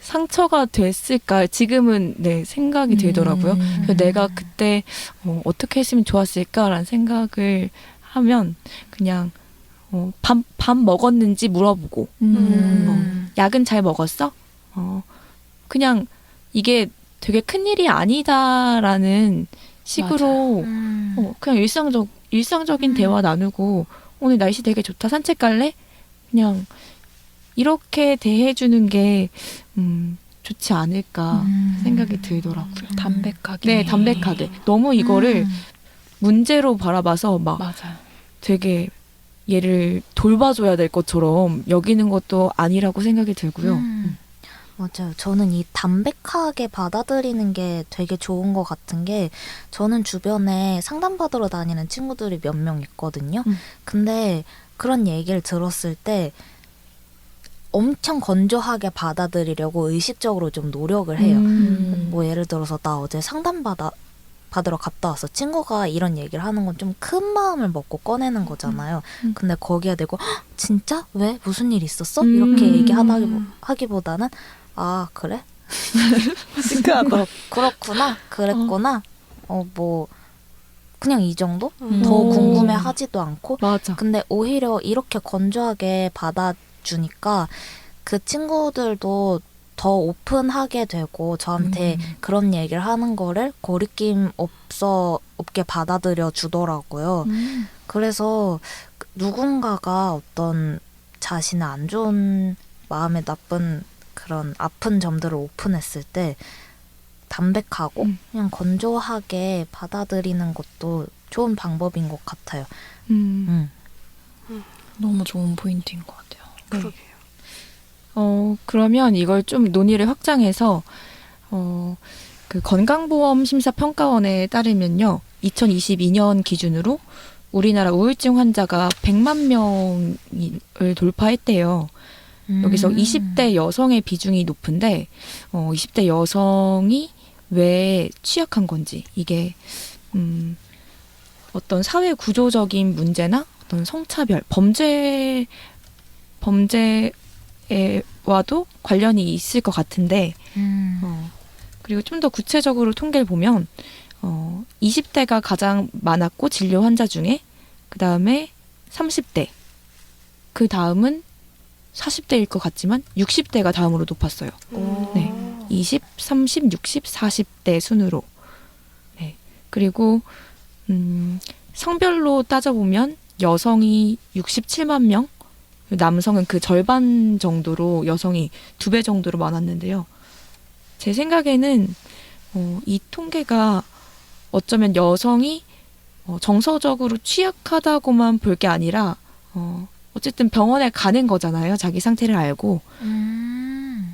상처가 됐을까 지금은 네 생각이 들더라고요. 그래서 내가 그때 어떻게 했으면 좋았을까라는 생각을 하면 그냥 밥 먹었는지 물어보고 약은 잘 먹었어? 그냥 이게 되게 큰일이 아니다라는 식으로 그냥 일상적인 대화 나누고 오늘 날씨 되게 좋다 산책 갈래? 그냥 이렇게 대해주는 게 좋지 않을까 생각이 들더라고요. 담백하게. 네, 담백하게. 너무 이거를 문제로 바라봐서 막 맞아요. 되게 얘를 돌봐줘야 될 것처럼 여기는 것도 아니라고 생각이 들고요. 맞아요. 저는 이 담백하게 받아들이는 게 되게 좋은 것 같은 게 저는 주변에 상담받으러 다니는 친구들이 몇 명 있거든요. 근데 그런 얘기를 들었을 때 엄청 건조하게 받아들이려고 의식적으로 좀 노력을 해요. 뭐 예를 들어서 나 어제 받으러 갔다 왔어. 친구가 이런 얘기를 하는 건 좀 큰 마음을 먹고 꺼내는 거잖아요. 근데 거기에 대고 진짜? 왜? 무슨 일 있었어? 이렇게 얘기하기보다는 아 그래? 그렇구나. 그랬구나. 뭐 그냥 이 정도? 더 궁금해하지도 않고. 맞아. 근데 오히려 이렇게 건조하게 받아주니까 그 친구들도 더 오픈하게 되고 저한테 그런 얘기를 하는 거를 거리낌 없게 받아들여 주더라고요. 그래서 누군가가 어떤 자신의 안 좋은 마음에 나쁜 그런 아픈 점들을 오픈했을 때 담백하고 그냥 건조하게 받아들이는 것도 좋은 방법인 것 같아요. 너무 좋은 포인트인 것 같아요. 그러게요. 그러면 이걸 좀 논의를 확장해서 그 건강보험심사평가원에 따르면요. 2022년 기준으로 우리나라 우울증 환자가 100만 명을 돌파했대요. 여기서 20대 여성의 비중이 높은데 20대 여성이 왜 취약한 건지 이게 어떤 사회 구조적인 문제나 어떤 성차별, 범죄와도 관련이 있을 것 같은데 그리고 좀 더 구체적으로 통계를 보면 20대가 가장 많았고 진료 환자 중에 그 다음에 30대 그 다음은 40대일 것 같지만 60대가 다음으로 높았어요. 네, 20, 30, 60, 40대 순으로. 네, 그리고 성별로 따져보면 여성이 67만 명, 남성은 그 절반 정도로 여성이 2배 정도로 많았는데요. 제 생각에는 이 통계가 어쩌면 여성이 정서적으로 취약하다고만 볼 게 아니라 어쨌든 병원에 가는 거잖아요. 자기 상태를 알고.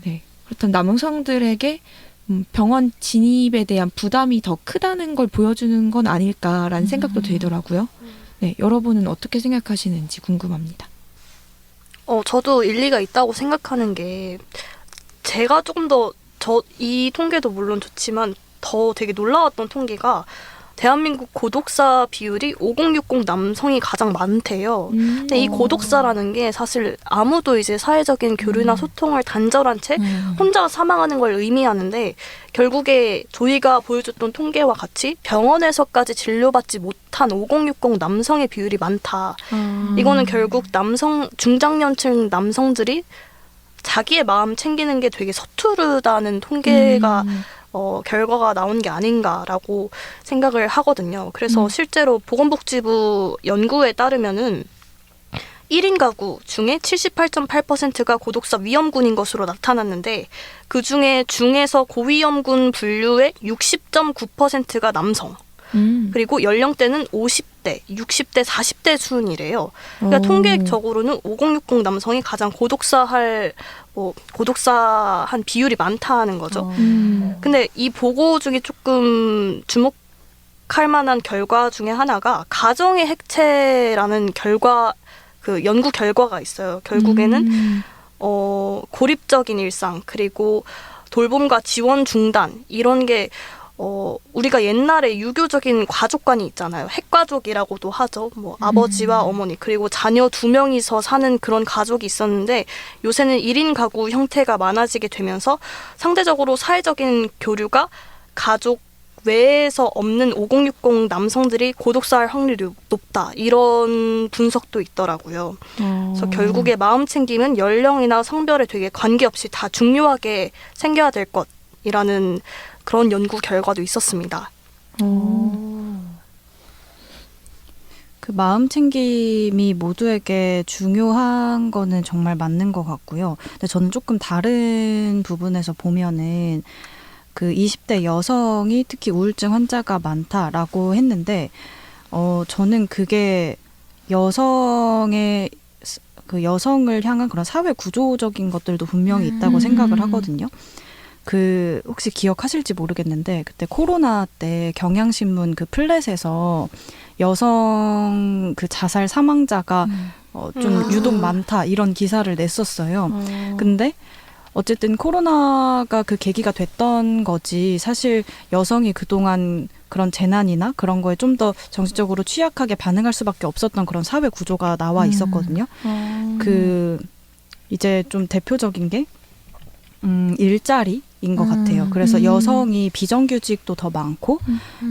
네. 그렇다면 남성들에게 병원 진입에 대한 부담이 더 크다는 걸 보여주는 건 아닐까라는 생각도 들더라고요. 네, 여러분은 어떻게 생각하시는지 궁금합니다. 저도 일리가 있다고 생각하는 게 제가 조금 더 이 통계도 물론 좋지만 더 되게 놀라웠던 통계가 대한민국 고독사 비율이 5060 남성이 가장 많대요. 근데 이 고독사라는 게 사실 아무도 이제 사회적인 교류나 소통을 단절한 채 혼자 사망하는 걸 의미하는데 결국에 저희가 보여줬던 통계와 같이 병원에서까지 진료받지 못한 5060 남성의 비율이 많다. 이거는 결국 중장년층 남성들이 자기의 마음 챙기는 게 되게 서투르다는 통계가 결과가 나온 게 아닌가라고 생각을 하거든요. 그래서 실제로 보건복지부 연구에 따르면은 1인 가구 중에 78.8%가 고독사 위험군인 것으로 나타났는데 그 중에 중에서 고위험군 분류의 60.9%가 남성. 그리고 연령대는 50대, 60대, 40대 순이래요. 그러니까 통계적으로는 5060 남성이 가장 고독사한 비율이 많다는 거죠. 근데 이 보고 중에 조금 주목할 만한 결과 중에 하나가 가정의 핵체라는 연구 결과가 있어요. 결국에는 고립적인 일상 그리고 돌봄과 지원 중단 이런 게 우리가 옛날에 유교적인 가족관이 있잖아요. 핵가족이라고도 하죠. 뭐 아버지와 어머니 그리고 자녀 2명이서 사는 그런 가족이 있었는데 요새는 1인 가구 형태가 많아지게 되면서 상대적으로 사회적인 교류가 가족 외에서 없는 5060 남성들이 고독사할 확률이 높다. 이런 분석도 있더라고요. 그래서 결국에 마음 챙김은 연령이나 성별에 되게 관계없이 다 중요하게 생겨야 될 것이라는 그런 연구 결과도 있었습니다. 그 마음 챙김이 모두에게 중요한 거는 정말 맞는 것 같고요. 근데 저는 조금 다른 부분에서 보면은 그 20대 여성이 특히 우울증 환자가 많다라고 했는데 저는 그게 여성을 향한 그런 사회 구조적인 것들도 분명히 있다고 생각을 하거든요. 혹시 기억하실지 모르겠는데 그때 코로나 때 경향신문 그 플랫에서 여성 그 자살 사망자가 좀 유독 많다 이런 기사를 냈었어요. 근데 어쨌든 코로나가 그 계기가 됐던 거지 사실 여성이 그동안 그런 재난이나 그런 거에 좀 더 정신적으로 취약하게 반응할 수밖에 없었던 그런 사회 구조가 나와 있었거든요. 이제 좀 대표적인 게 일자리인 것 같아요. 그래서 여성이 비정규직도 더 많고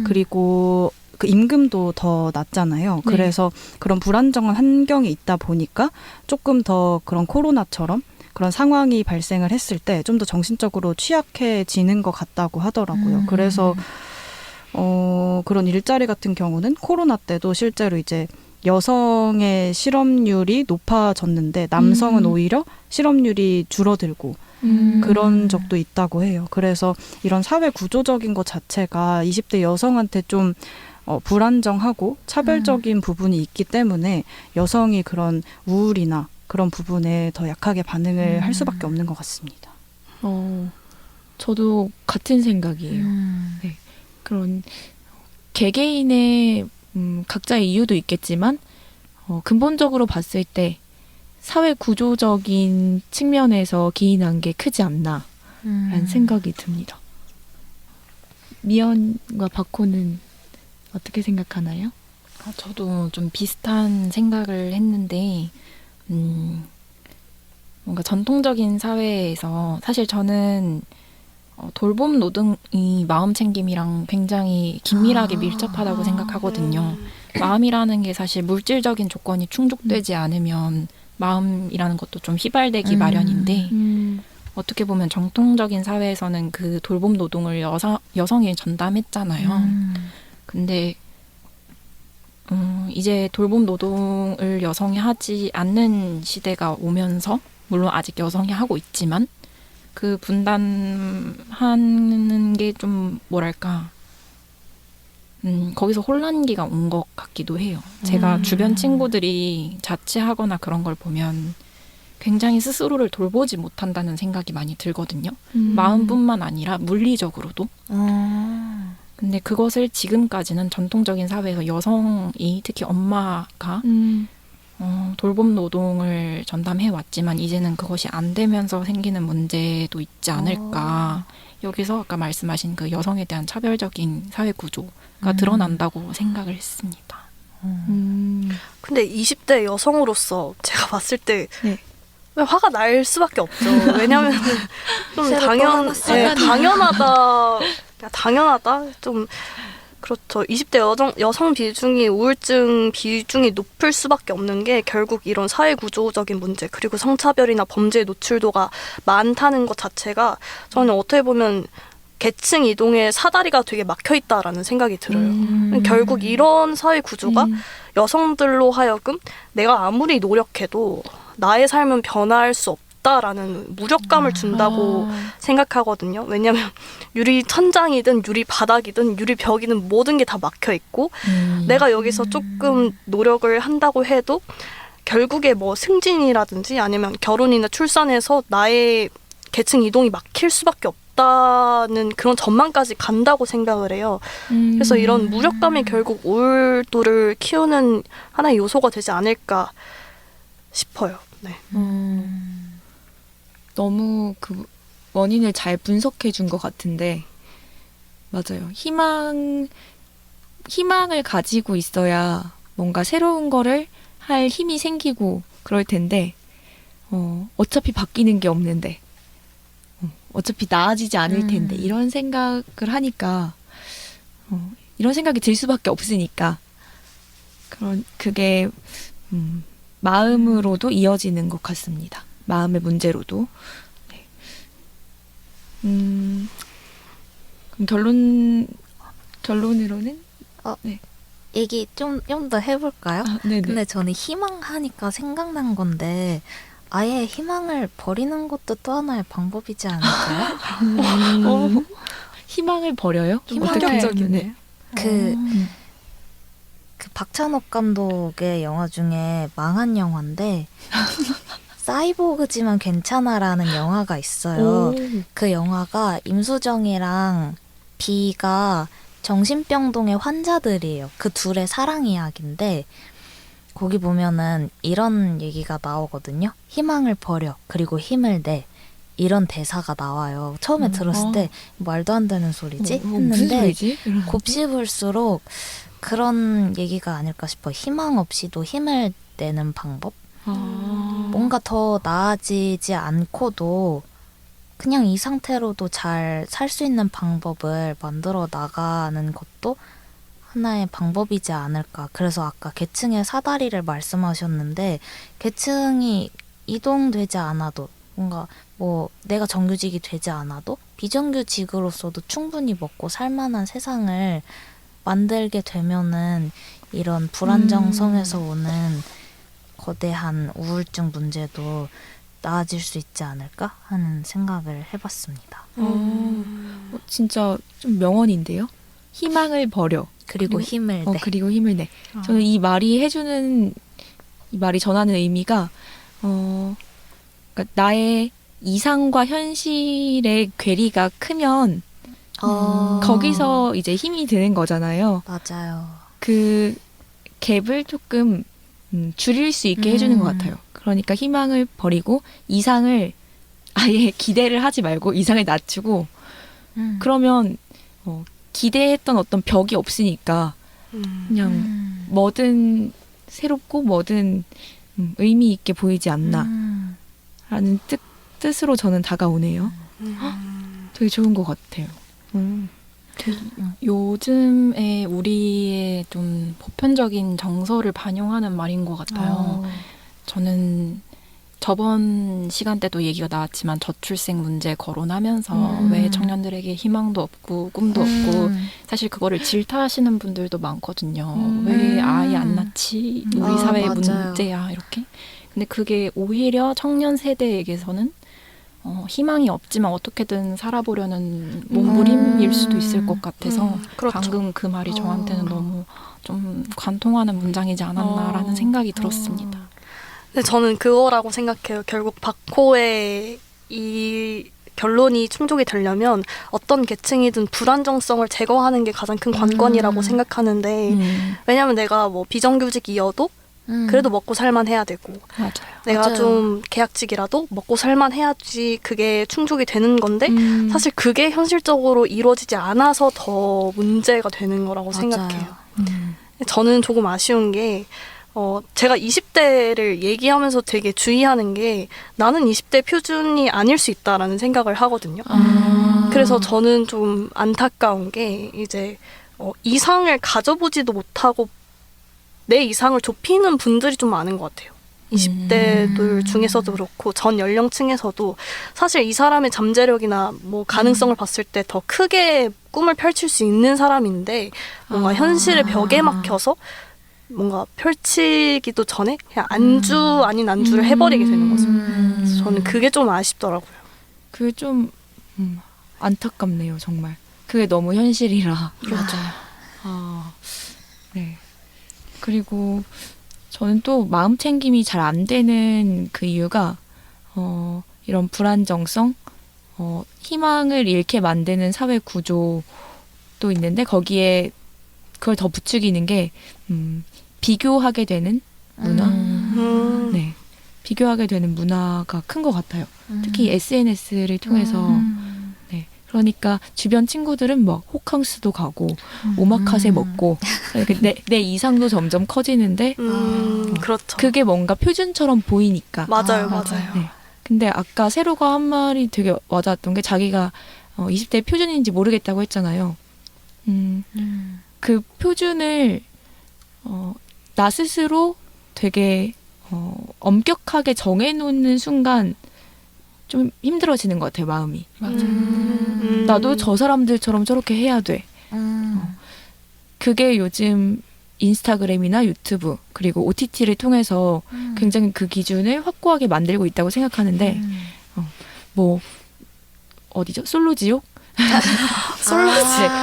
그리고 그 임금도 더 낮잖아요. 네. 그래서 그런 불안정한 환경이 있다 보니까 조금 더 그런 코로나처럼 그런 상황이 발생을 했을 때 좀 더 정신적으로 취약해지는 것 같다고 하더라고요. 그래서 그런 일자리 같은 경우는 코로나 때도 실제로 이제 여성의 실업률이 높아졌는데 남성은 오히려 실업률이 줄어들고 그런 적도 있다고 해요. 그래서 이런 사회 구조적인 것 자체가 20대 여성한테 좀 불안정하고 차별적인 부분이 있기 때문에 여성이 그런 우울이나 그런 부분에 더 약하게 반응을 할 수밖에 없는 것 같습니다. 저도 같은 생각이에요. 네. 그런 개개인의 각자의 이유도 있겠지만 근본적으로 봤을 때 사회 구조적인 측면에서 기인한 게 크지 않나라는 생각이 듭니다. 미연과 박호는 어떻게 생각하나요? 저도 좀 비슷한 생각을 했는데 뭔가 전통적인 사회에서 사실 저는 돌봄 노동이 마음 챙김이랑 굉장히 긴밀하게 밀접하다고 생각하거든요. 마음이라는 게 사실 물질적인 조건이 충족되지 않으면 마음이라는 것도 좀 휘발되기 마련인데 어떻게 보면 정통적인 사회에서는 그 돌봄 노동을 여성이 전담했잖아요. 근데 이제 돌봄 노동을 여성이 하지 않는 시대가 오면서 물론 아직 여성이 하고 있지만 그 분담하는 게 좀 뭐랄까 거기서 혼란기가 온 것 같기도 해요. 제가 주변 친구들이 자취하거나 그런 걸 보면 굉장히 스스로를 돌보지 못한다는 생각이 많이 들거든요. 마음뿐만 아니라 물리적으로도. 근데 그것을 지금까지는 전통적인 사회에서 여성이 특히 엄마가 돌봄 노동을 전담해 왔지만 이제는 그것이 안 되면서 생기는 문제도 있지 않을까. 여기서 아까 말씀하신 그 여성에 대한 차별적인 사회 구조가 드러난다고 생각을 했습니다. 근데 20대 여성으로서 제가 봤을 때 네. 왜 화가 날 수밖에 없죠. 왜냐면 좀 새로 또 하나 당연하다. 좀 그렇죠. 20대 여성 비중이 우울증 비중이 높을 수밖에 없는 게 결국 이런 사회 구조적인 문제 그리고 성차별이나 범죄 노출도가 많다는 것 자체가 저는 어떻게 보면 계층 이동의 사다리가 되게 막혀 있다라는 생각이 들어요. 결국 이런 사회 구조가 여성들로 하여금 내가 아무리 노력해도 나의 삶은 변할 수 없다라는 무력감을 준다고 생각하거든요. 왜냐하면 유리 천장이든 유리 바닥이든 유리 벽이든 모든 게 다 막혀 있고 내가 여기서 조금 노력을 한다고 해도 결국에 뭐 승진이라든지 아니면 결혼이나 출산해서 나의 계층 이동이 막힐 수밖에 없다는 그런 전망까지 간다고 생각을 해요. 그래서 이런 무력감이 결국 우울도를 키우는 하나의 요소가 되지 않을까 싶어요. 네. 너무 그 원인을 잘 분석해 준 것 같은데 맞아요. 희망을 가지고 있어야 뭔가 새로운 거를 할 힘이 생기고 그럴 텐데 어차피 바뀌는 게 없는데 어차피 나아지지 않을 텐데 이런 생각을 하니까 이런 생각이 들 수밖에 없으니까 그게 마음으로도 이어지는 것 같습니다. 마음의 문제로도. 네. 그럼 결론으로는 얘기 좀 더 해볼까요? 네네. 근데 저는 희망하니까 생각난 건데 아예 희망을 버리는 것도 또 하나의 방법이지 않을까요? 희망을 버려요? 좀 희망을- 본격적이네요. 그 박찬욱 감독의 영화 중에 망한 영화인데 사이보그지만 괜찮아라는 영화가 있어요. 그 영화가 임수정이랑 비가 정신병동의 환자들이에요. 그 둘의 사랑 이야기인데 거기 보면은 이런 얘기가 나오거든요. 희망을 버려 그리고 힘을 내 이런 대사가 나와요. 처음에 들었을 때 말도 안 되는 소리지 무슨 했는데 소리지? 곱씹을수록 그런 얘기가 아닐까 싶어. 희망 없이도 힘을 내는 방법? 뭔가 더 나아지지 않고도 그냥 이 상태로도 잘 살 수 있는 방법을 만들어 나가는 것도 하나의 방법이지 않을까. 그래서 아까 계층의 사다리를 말씀하셨는데 계층이 이동되지 않아도 뭔가 뭐 내가 정규직이 되지 않아도 비정규직으로서도 충분히 먹고 살 만한 세상을 만들게 되면은 이런 불안정성에서 오는 거대한 우울증 문제도 나아질 수 있지 않을까 하는 생각을 해봤습니다. 진짜 좀 명언인데요. 희망을 버려. 그리고 힘을 내. 그리고 힘을 내. 저는 이 말이 전하는 의미가 그러니까 나의 이상과 현실의 괴리가 크면 거기서 이제 힘이 드는 거잖아요. 맞아요. 그 갭을 조금 줄일 수 있게 해주는 것 같아요. 그러니까 희망을 버리고 이상을 아예 기대를 하지 말고 이상을 낮추고 그러면 기대했던 어떤 벽이 없으니까 그냥 뭐든 새롭고 뭐든 의미 있게 보이지 않나 라는 뜻으로 저는 다가오네요. 되게 좋은 것 같아요. 요즘에 우리의 좀 보편적인 정서를 반영하는 말인 것 같아요. 저는 저번 시간 때도 얘기가 나왔지만 저출생 문제 거론하면서 왜 청년들에게 희망도 없고 꿈도 없고 사실 그거를 질타하시는 분들도 많거든요. 왜 아이 안 낳지? 우리 사회의 맞아요. 문제야 이렇게. 근데 그게 오히려 청년 세대에게서는 희망이 없지만 어떻게든 살아보려는 몸부림일 수도 있을 것 같아서 그렇죠. 방금 그 말이 저한테는 너무 좀 관통하는 문장이지 않았나라는 생각이 들었습니다. 근데 저는 그거라고 생각해요. 결국 박호의 이 결론이 충족이 되려면 어떤 계층이든 불안정성을 제거하는 게 가장 큰 관건이라고 생각하는데 왜냐면 내가 뭐 비정규직이어도 그래도 먹고 살만 해야 되고 맞아요. 내가 맞아요. 좀 계약직이라도 먹고 살만 해야지 그게 충족이 되는 건데 사실 그게 현실적으로 이루어지지 않아서 더 문제가 되는 거라고 맞아요. 생각해요. 저는 조금 아쉬운 게 제가 20대를 얘기하면서 되게 주의하는 게 나는 20대 표준이 아닐 수 있다라는 생각을 하거든요. 그래서 저는 좀 안타까운 게 이제 이상을 가져보지도 못하고 내 이상을 좁히는 분들이 좀 많은 것 같아요. 20대들 중에서도 그렇고 전 연령층에서도 사실 이 사람의 잠재력이나 뭐 가능성을 봤을 때 더 크게 꿈을 펼칠 수 있는 사람인데 뭔가 현실의 벽에 막혀서 뭔가 펼치기도 전에 그냥 안주 아닌 안주를 해버리게 되는 거죠. 그래서 저는 그게 좀 아쉽더라고요. 그게 좀 안타깝네요, 정말. 그게 너무 현실이라. 맞아요. 아, 네. 그리고 저는 또 마음 챙김이 잘 안 되는 그 이유가 이런 불안정성, 희망을 잃게 만드는 사회 구조도 있는데 거기에 그걸 더 부추기는 게 비교하게 되는 문화, 네, 비교하게 되는 문화가 큰 것 같아요. 특히 SNS를 통해서. 네, 그러니까 주변 친구들은 막 호캉스도 가고 오마카세 먹고 내 이상도 점점 커지는데 그렇죠. 그게 뭔가 표준처럼 보이니까. 맞아요, 맞아요. 네. 근데 아까 세로가 한 말이 되게 와닿았던 게 자기가 20대 표준인지 모르겠다고 했잖아요. 그 표준을 나 스스로 되게 엄격하게 정해놓는 순간 좀 힘들어지는 것 같아요, 마음이. 맞아요. 나도 저 사람들처럼 저렇게 해야 돼. 그게 요즘 인스타그램이나 유튜브 그리고 OTT를 통해서 굉장히 그 기준을 확고하게 만들고 있다고 생각하는데 뭐 어디죠? 솔로지옥? 네,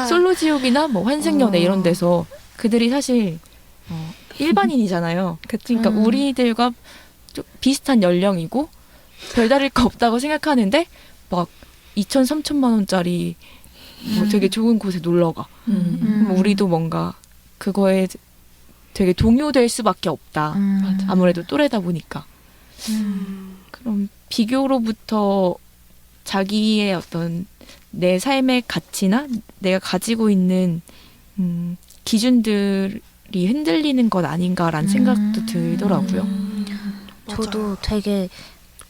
솔로지옥이나 뭐 환승연애 이런 데서 그들이 사실 일반인이잖아요. 그러니까 우리들과 좀 비슷한 연령이고 별다를 거 없다고 생각하는데 막 2천, 3천만 원짜리 뭐 되게 좋은 곳에 놀러 가. 그럼 우리도 뭔가 그거에 되게 동요될 수밖에 없다. 아무래도 또래다 보니까. 그럼 비교로부터 자기의 어떤 내 삶의 가치나 내가 가지고 있는 기준들이 흔들리는 것 아닌가라는 생각도 들더라고요. 저도 되게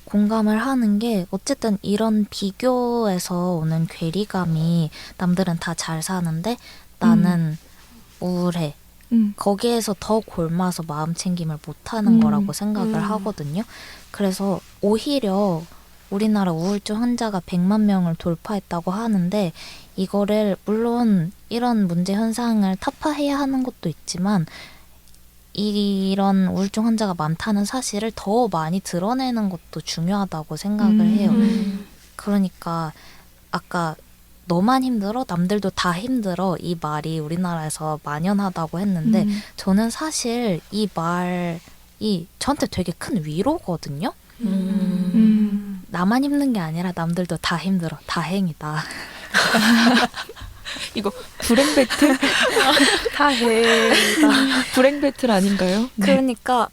공감을 하는 게 어쨌든 이런 비교에서 오는 괴리감이 남들은 다 잘 사는데 나는 우울해. 거기에서 더 골마서 마음 챙김을 못하는 거라고 생각을 하거든요. 그래서 오히려 우리나라 우울증 환자가 100만 명을 돌파했다고 하는데 이거를 물론 이런 문제 현상을 타파해야 하는 것도 있지만 이런 우울증 환자가 많다는 사실을 더 많이 드러내는 것도 중요하다고 생각을 해요. 그러니까 아까 너만 힘들어? 남들도 다 힘들어? 이 말이 우리나라에서 만연하다고 했는데 저는 사실 이 말이 저한테 되게 큰 위로거든요. 나만 힘든 게 아니라 남들도 다 힘들어. 다행이다. 이거 불행 배틀? 다행이다. 불행 배틀 아닌가요? 그러니까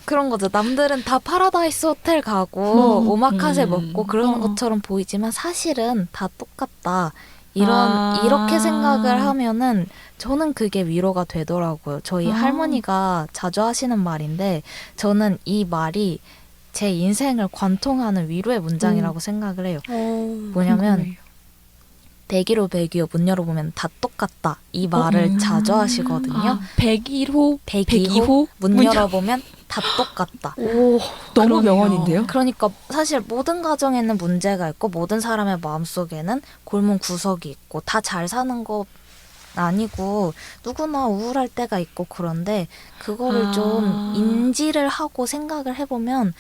그런 거죠. 남들은 다 파라다이스 호텔 가고 오마카세 먹고 그러는 것처럼 보이지만 사실은 다 똑같다. 이렇게 생각을 하면은 저는 그게 위로가 되더라고요. 저희 할머니가 자주 하시는 말인데 저는 이 말이 제 인생을 관통하는 위로의 문장이라고 생각을 해요. 뭐냐면 101호 102호 문 열어보면 다 똑같다. 이 말을 자주 하시거든요. 101호 102호 문 열어보면 다 똑같다. 오, 너무 그러네요. 명언인데요? 그러니까 사실 모든 가정에는 문제가 있고 모든 사람의 마음속에는 골문 구석이 있고 다 잘 사는 거 아니고 누구나 우울할 때가 있고 그런데 그거를 아. 좀 인지를 하고 생각을 해보면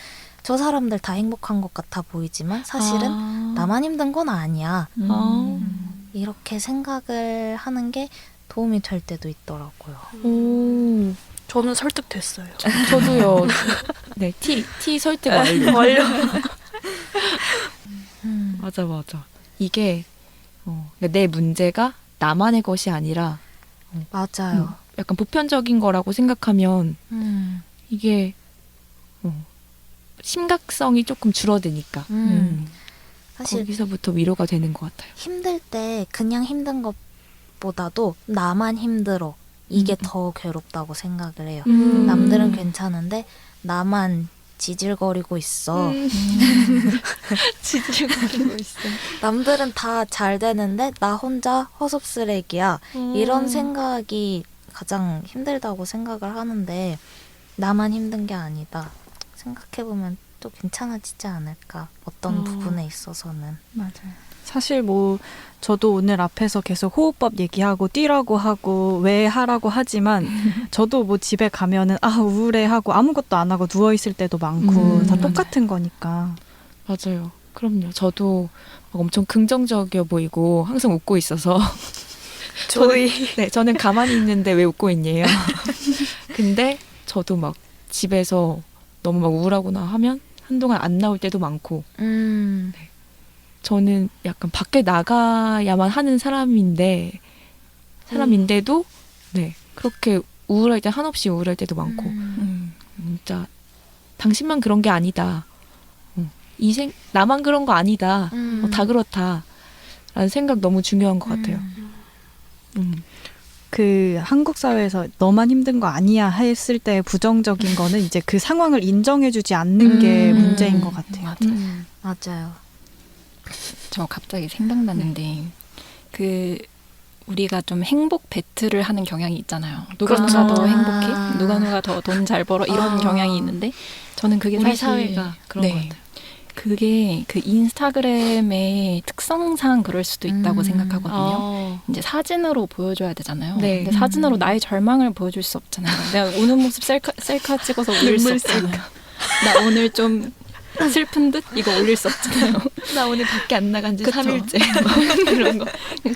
저 사람들 다 행복한 것 같아 보이지만 사실은 나만 힘든 건 아니야. 이렇게 생각을 하는 게 도움이 될 때도 있더라고요. 오, 저는 설득됐어요. 저도요. 네, T 설득 완료. 완료. 맞아. 이게 그러니까 내 문제가 나만의 것이 아니라 맞아요. 약간 보편적인 거라고 생각하면 이게 심각성이 조금 줄어드니까 사실 거기서부터 위로가 되는 것 같아요. 힘들 때 그냥 힘든 것보다도 나만 힘들어. 이게 더 괴롭다고 생각을 해요. 남들은 괜찮은데 나만 지질거리고 있어. 지질거리고 있어. 남들은 다 잘 되는데 나 혼자 허섭쓰레기야. 이런 생각이 가장 힘들다고 생각을 하는데 나만 힘든 게 아니다. 생각해보면 또 괜찮아지지 않을까. 어떤 부분에 있어서는. 맞아요. 사실 뭐 저도 오늘 앞에서 계속 호흡법 얘기하고 뛰라고 하고 왜 하라고 하지만 저도 뭐 집에 가면은 우울해 하고 아무것도 안 하고 누워 있을 때도 많고 다 똑같은 거니까. 맞아요. 그럼요. 저도 막 엄청 긍정적이어 보이고 항상 웃고 있어서 저는 가만히 있는데 왜 웃고 있냐요. 근데 저도 막 집에서 너무 막 우울하거나 하면 한동안 안 나올 때도 많고 저는 약간 밖에 나가야만 하는 사람인데도 네 그렇게 우울할 때 한없이 우울할 때도 많고 진짜 당신만 그런 게 아니다. 나만 그런 거 아니다. 다 그렇다. 라는 생각 너무 중요한 것 같아요. 그 한국 사회에서 너만 힘든 거 아니야 했을 때 부정적인 거는 이제 그 상황을 인정해주지 않는 게 문제인 것 같아요. 맞아요. 저 갑자기 생각났는데 그 우리가 좀 행복 배틀을 하는 경향이 있잖아요. 누가 그렇죠. 누가 더 행복해? 누가 더 돈 잘 벌어? 이런 경향이 있는데 저는 그게 우리 사실 사회가 그런 것 같아요. 그게 그 인스타그램의 특성상 그럴 수도 있다고 생각하거든요. 이제 사진으로 보여줘야 되잖아요. 네. 근데 사진으로 나의 절망을 보여줄 수 없잖아요. 내가 우는 모습 셀카 찍어서 올릴 수 없잖아요. 나 오늘 좀 슬픈 듯? 이거 올릴 수 없잖아요. 나 오늘 밖에 안 나간 지 그쵸. 3일째. 그런 거.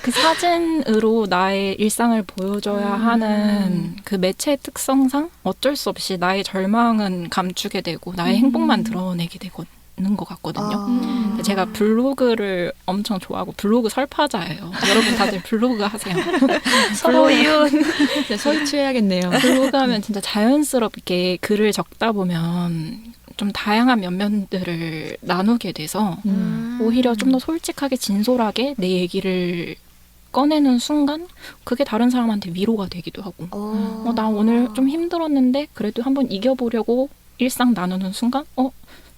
그 사진으로 나의 일상을 보여줘야 하는 그 매체의 특성상 어쩔 수 없이 나의 절망은 감추게 되고 나의 행복만 드러내게 되는 것 같거든요. 제가 블로그를 엄청 좋아하고 블로그 설파자예요. 여러분 다들 블로그 하세요. 서로 이혼. 서희 취해야겠네요. 블로그 하면 진짜 자연스럽게 글을 적다 보면 좀 다양한 면면들을 나누게 돼서 오히려 좀 더 솔직하게 진솔하게 내 얘기를 꺼내는 순간 그게 다른 사람한테 위로가 되기도 하고 나 오늘 좀 힘들었는데 그래도 한번 이겨보려고 일상 나누는 순간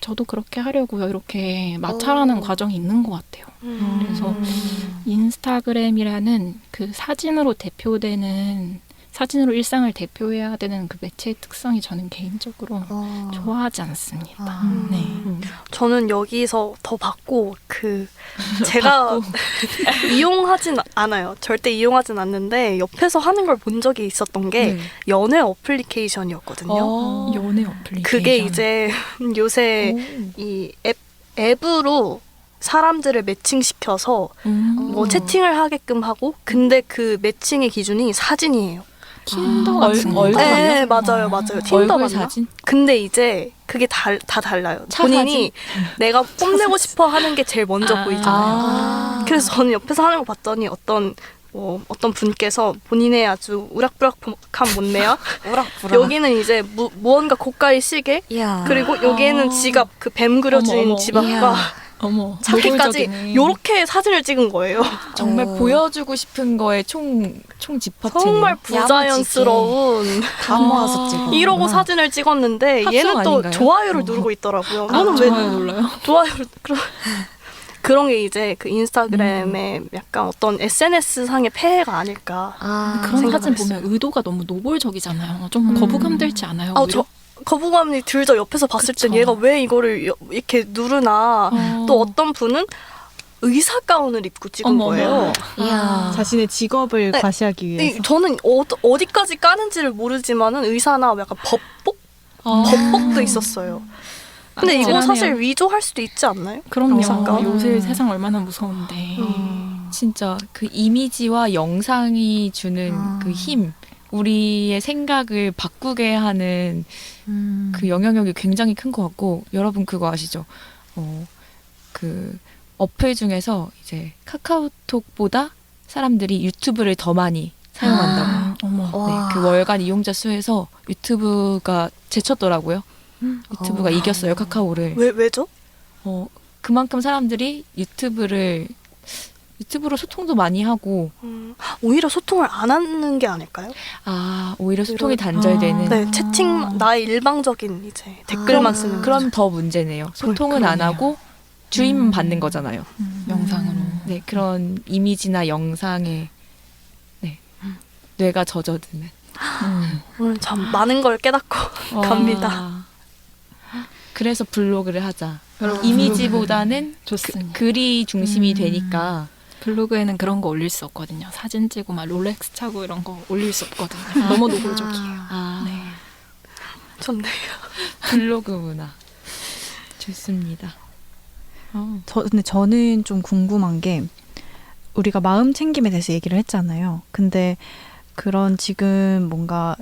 저도 그렇게 하려고요. 이렇게 마찰하는 과정이 있는 것 같아요. 그래서 인스타그램이라는 그 사진으로 일상을 대표해야 되는 그 매체의 특성이 저는 개인적으로 좋아하지 않습니다. 네. 저는 여기서 더 받고 제가 이용하진 않아요. 절대 이용하진 않는데 옆에서 하는 걸 본 적이 있었던 게 연애 어플리케이션이었거든요. 연애 어플리케이션. 그게 이제 요새 이 앱으로 사람들을 매칭시켜서 뭐 채팅을 하게끔 하고 근데 그 매칭의 기준이 사진이에요. 틴더 같은 거. 얼굴 네, 맞아요. 틴더 얼굴 맞나? 사진? 근데 이제 그게 다 달라요. 차 본인이 내가 뽐내고 싶어 하는 게 제일 먼저 보이잖아요. 그래서 저는 옆에서 하는 거 봤더니 어떤 분께서 본인의 아주 우락부락한 못내야 여기는 이제 무언가 고가의 시계 이야. 그리고 여기에는 지갑 그 뱀 그려진 어머. 지갑과 어머, 자켓까지 노골적이네. 요렇게 사진을 찍은 거예요. 정말 보여주고 싶은 거에 총 집합체네요. 정말 부자연스러운 다 모아서 찍어. 이러고 사진을 찍었는데 합성 얘는 또 아닌가요? 좋아요를 누르고 있더라고요. 너는 왜 좋아요 눌러요? 좋아요를 그런 게 이제 그 인스타그램의 약간 어떤 SNS 상의 폐해가 아닐까. 그런 사진 생각을 보면 의도가 너무 노골적이잖아요. 좀 거부감 들지 않아요? 오히려? 거부감이 들죠. 옆에서 봤을 땐 그쵸. 얘가 왜 이거를 이렇게 누르나. 또 어떤 분은 의사 가운을 입고 찍은 어머, 거예요. 어머. 이야. 자신의 직업을 네. 과시하기 위해서. 저는 어디까지 까는지를 모르지만은 의사나 약간 법복도 있었어요. 근데 이거 아찔하네요. 사실 위조할 수도 있지 않나요? 그럼요. 잠깐. 요새 세상 얼마나 무서운데. 진짜 그 이미지와 영상이 주는 그 힘, 우리의 생각을 바꾸게 하는 그 영향력이 굉장히 큰 것 같고, 여러분 그거 아시죠? 그 어플 중에서 이제 카카오톡보다 사람들이 유튜브를 더 많이 사용한다고. 어머. 와. 네, 그 월간 이용자 수에서 유튜브가 제쳤더라고요. 유튜브가 이겼어요, 카카오를. 왜죠? 그만큼 사람들이 유튜브로 소통도 많이 하고, 오히려 소통을 안 하는 게 아닐까요? 오히려 소통이 단절되는. 네, 채팅 나의 일방적인 이제 댓글만 쓰는. 그럼 더 문제네요. 소통은 안 그러네요. 하고 주임만 받는 거잖아요. 영상으로. 네, 그런 이미지나 영상에 뇌가 젖어드는. 오늘 참 많은 걸 깨닫고 갑니다. 그래서 블로그를 하자. 이미지보다는 좋습니다. 글이 중심이 되니까. 블로그에는 그런 거 올릴 수 없거든요. 사진 찍고 막 롤렉스 차고 이런 거 올릴 수 없거든요. 너무 노골적이에요. 네. 좋네요. 블로그 문화. 좋습니다. 근데 저는 좀 궁금한 게, 우리가 마음 챙김에 대해서 얘기를 했잖아요. 근데 그런 지금 뭔가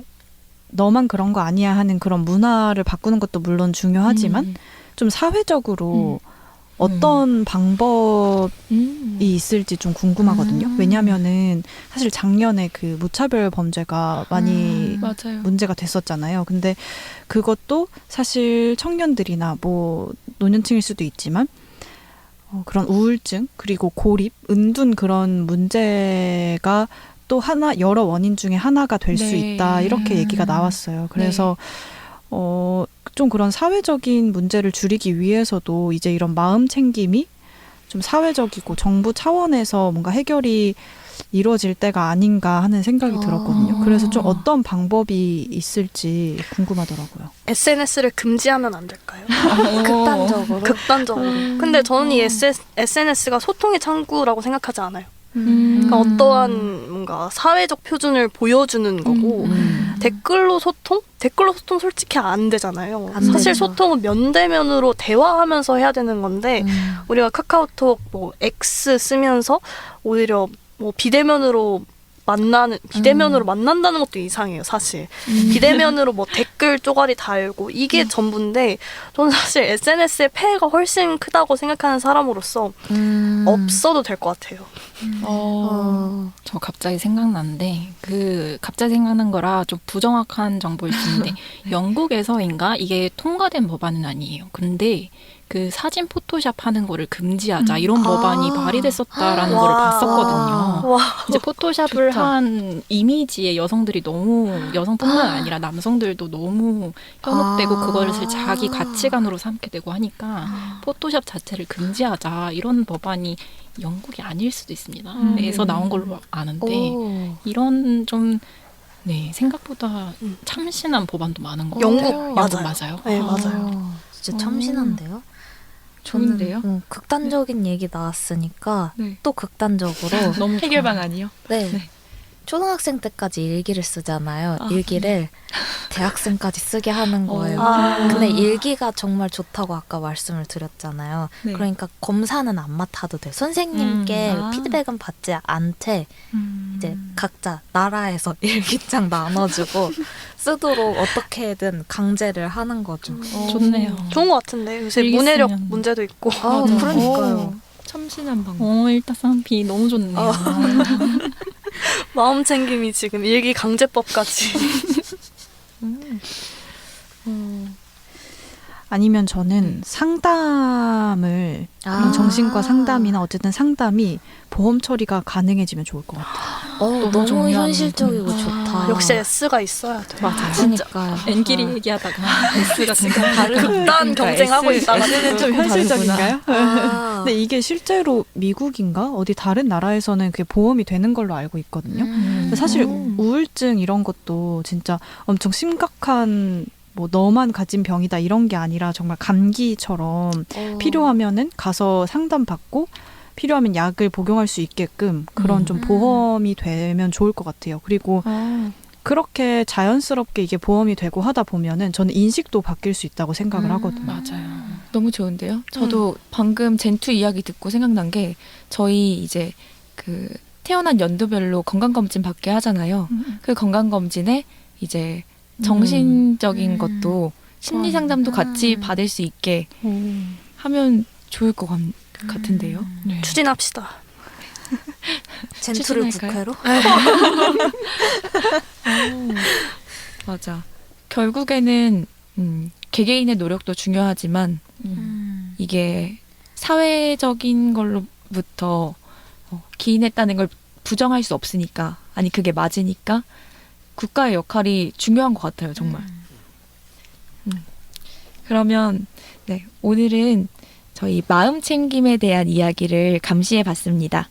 너만 그런 거 아니야 하는 그런 문화를 바꾸는 것도 물론 중요하지만 좀 사회적으로 어떤 방법이 있을지 좀 궁금하거든요. 왜냐면은 사실 작년에 그 무차별 범죄가 많이 맞아요. 문제가 됐었잖아요. 근데 그것도 사실 청년들이나 뭐 노년층일 수도 있지만 그런 우울증 그리고 고립, 은둔 그런 문제가 또 여러 원인 중에 하나가 될 수 네. 있다 이렇게 얘기가 나왔어요. 그래서 좀 그런 사회적인 문제를 줄이기 위해서도 이제 이런 마음 챙김이 좀 사회적이고 정부 차원에서 뭔가 해결이 이루어질 때가 아닌가 하는 생각이 들었거든요. 그래서 좀 어떤 방법이 있을지 궁금하더라고요. SNS를 금지하면 안 될까요? 극단적으로. 극단적으로. 근데 저는 이 SNS가 소통의 창구라고 생각하지 않아요. 그러니까 어떠한 뭔가 사회적 표준을 보여주는 거고 댓글로 소통 솔직히 안 되잖아요. 안 사실 되죠. 소통은 면대면으로 대화하면서 해야 되는 건데 우리가 카카오톡 뭐 X 쓰면서 오히려 뭐 비대면으로 만난다는 것도 이상해요, 사실. 비대면으로 뭐 댓글 쪼가리 달고 이게 전부인데 저는 사실 SNS의 폐해가 훨씬 크다고 생각하는 사람으로서 없어도 될 것 같아요. 저 갑자기 생각났는데 갑자기 생각난 거라 좀 부정확한 정보일 수 있는데 영국에서인가 이게 통과된 법안은 아니에요. 근데 그 사진 포토샵 하는 거를 금지하자 이런 법안이 발의됐었다라는 거를 봤었거든요. 와. 이제 포토샵을 좋다. 한 이미지에 여성들이 너무 여성뿐만 아니라 남성들도 너무 현혹되고 그것을 자기 가치관으로 삼게 되고 하니까 포토샵 자체를 금지하자 이런 법안이 영국이 아닐 수도 있습니다. 그래서 나온 걸로 아는데 이런 좀 생각보다 참신한 법안도 많은 것 영국 같아요. 맞아요. 맞아요. 네, 맞아요. 진짜 참신한데요? 좋은데요? 극단적인 얘기 나왔으니까 네. 또 극단적으로 너무 해결 좋아요. 방안이요? 네. 네. 초등학생 때까지 일기를 쓰잖아요. 아, 일기를 대학생까지 쓰게 하는 거예요. 아. 근데 일기가 정말 좋다고 아까 말씀을 드렸잖아요. 네. 그러니까 검사는 안 맡아도 돼요. 선생님께 아. 피드백은 받지 않되 이제 각자 나라에서 일기장 나눠주고 쓰도록 어떻게든 강제를 하는 거죠. 좋네요. 좋은 것 같은데 요새 일기 문해력 쓰면. 문제도 있고. 아, 그러니까요. 참신한 방법. 일타쌍피 너무 좋네요. 마음 챙김이 지금 일기 강제법까지. 아니면 저는 상담을 아. 정신과 상담이나 어쨌든 상담이 보험 처리가 가능해지면 좋을 것 같아요. 너무 중요한 현실적이고 부분. 좋다. 역시 S가 있어야 돼. 맞아. 그러니까요. N끼리 얘기하다가 S가 굉장히 극단 경쟁하고 있다가 S는 좀 현실적인가요? 아. 근데 이게 실제로 미국인가 어디 다른 나라에서는 그게 보험이 되는 걸로 알고 있거든요. 근데 사실 우울증 이런 것도 진짜 엄청 심각한 뭐 너만 가진 병이다 이런 게 아니라 정말 감기처럼 필요하면은 가서 상담받고 필요하면 약을 복용할 수 있게끔 그런 좀 보험이 되면 좋을 것 같아요. 그리고 그렇게 자연스럽게 이게 보험이 되고 하다 보면은 저는 인식도 바뀔 수 있다고 생각을 하거든요. 맞아요. 너무 좋은데요? 저도 방금 젠투 이야기 듣고 생각난 게 저희 이제 그 태어난 연도별로 건강검진 받게 하잖아요. 그 건강검진에 이제 정신적인 것도 심리 상담도 같이 받을 수 있게 하면 좋을 것 같은데요. 네. 추진합시다. 젠투를 추진할까요? 국회로? 맞아. 결국에는 개개인의 노력도 중요하지만 이게 사회적인 걸로부터 기인했다는 걸 부정할 수 없으니까 아니 그게 맞으니까 국가의 역할이 중요한 것 같아요. 정말. 그러면 네, 오늘은 저희 마음 챙김에 대한 이야기를 감시해 봤습니다.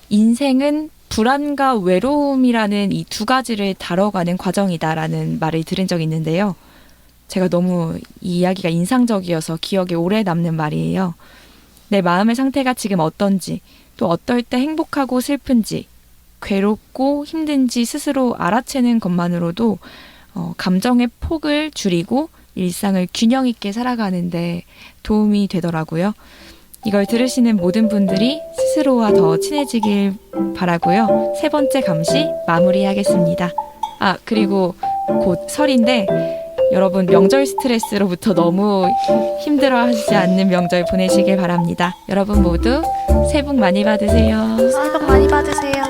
인생은 불안과 외로움이라는 이 두 가지를 다뤄가는 과정이다라는 말을 들은 적이 있는데요. 제가 너무 이 이야기가 인상적이어서 기억에 오래 남는 말이에요. 내 마음의 상태가 지금 어떤지, 또 어떨 때 행복하고 슬픈지, 괴롭고 힘든지 스스로 알아채는 것만으로도 감정의 폭을 줄이고 일상을 균형 있게 살아가는데 도움이 되더라고요. 이걸 들으시는 모든 분들이 스스로와 더 친해지길 바라고요. 3번째 감시 마무리하겠습니다. 아, 그리고 곧 설인데 여러분 명절 스트레스로부터 너무 힘들어하지 않는 명절 보내시길 바랍니다. 여러분 모두 새해 복 많이 받으세요. 새해 복 많이 받으세요.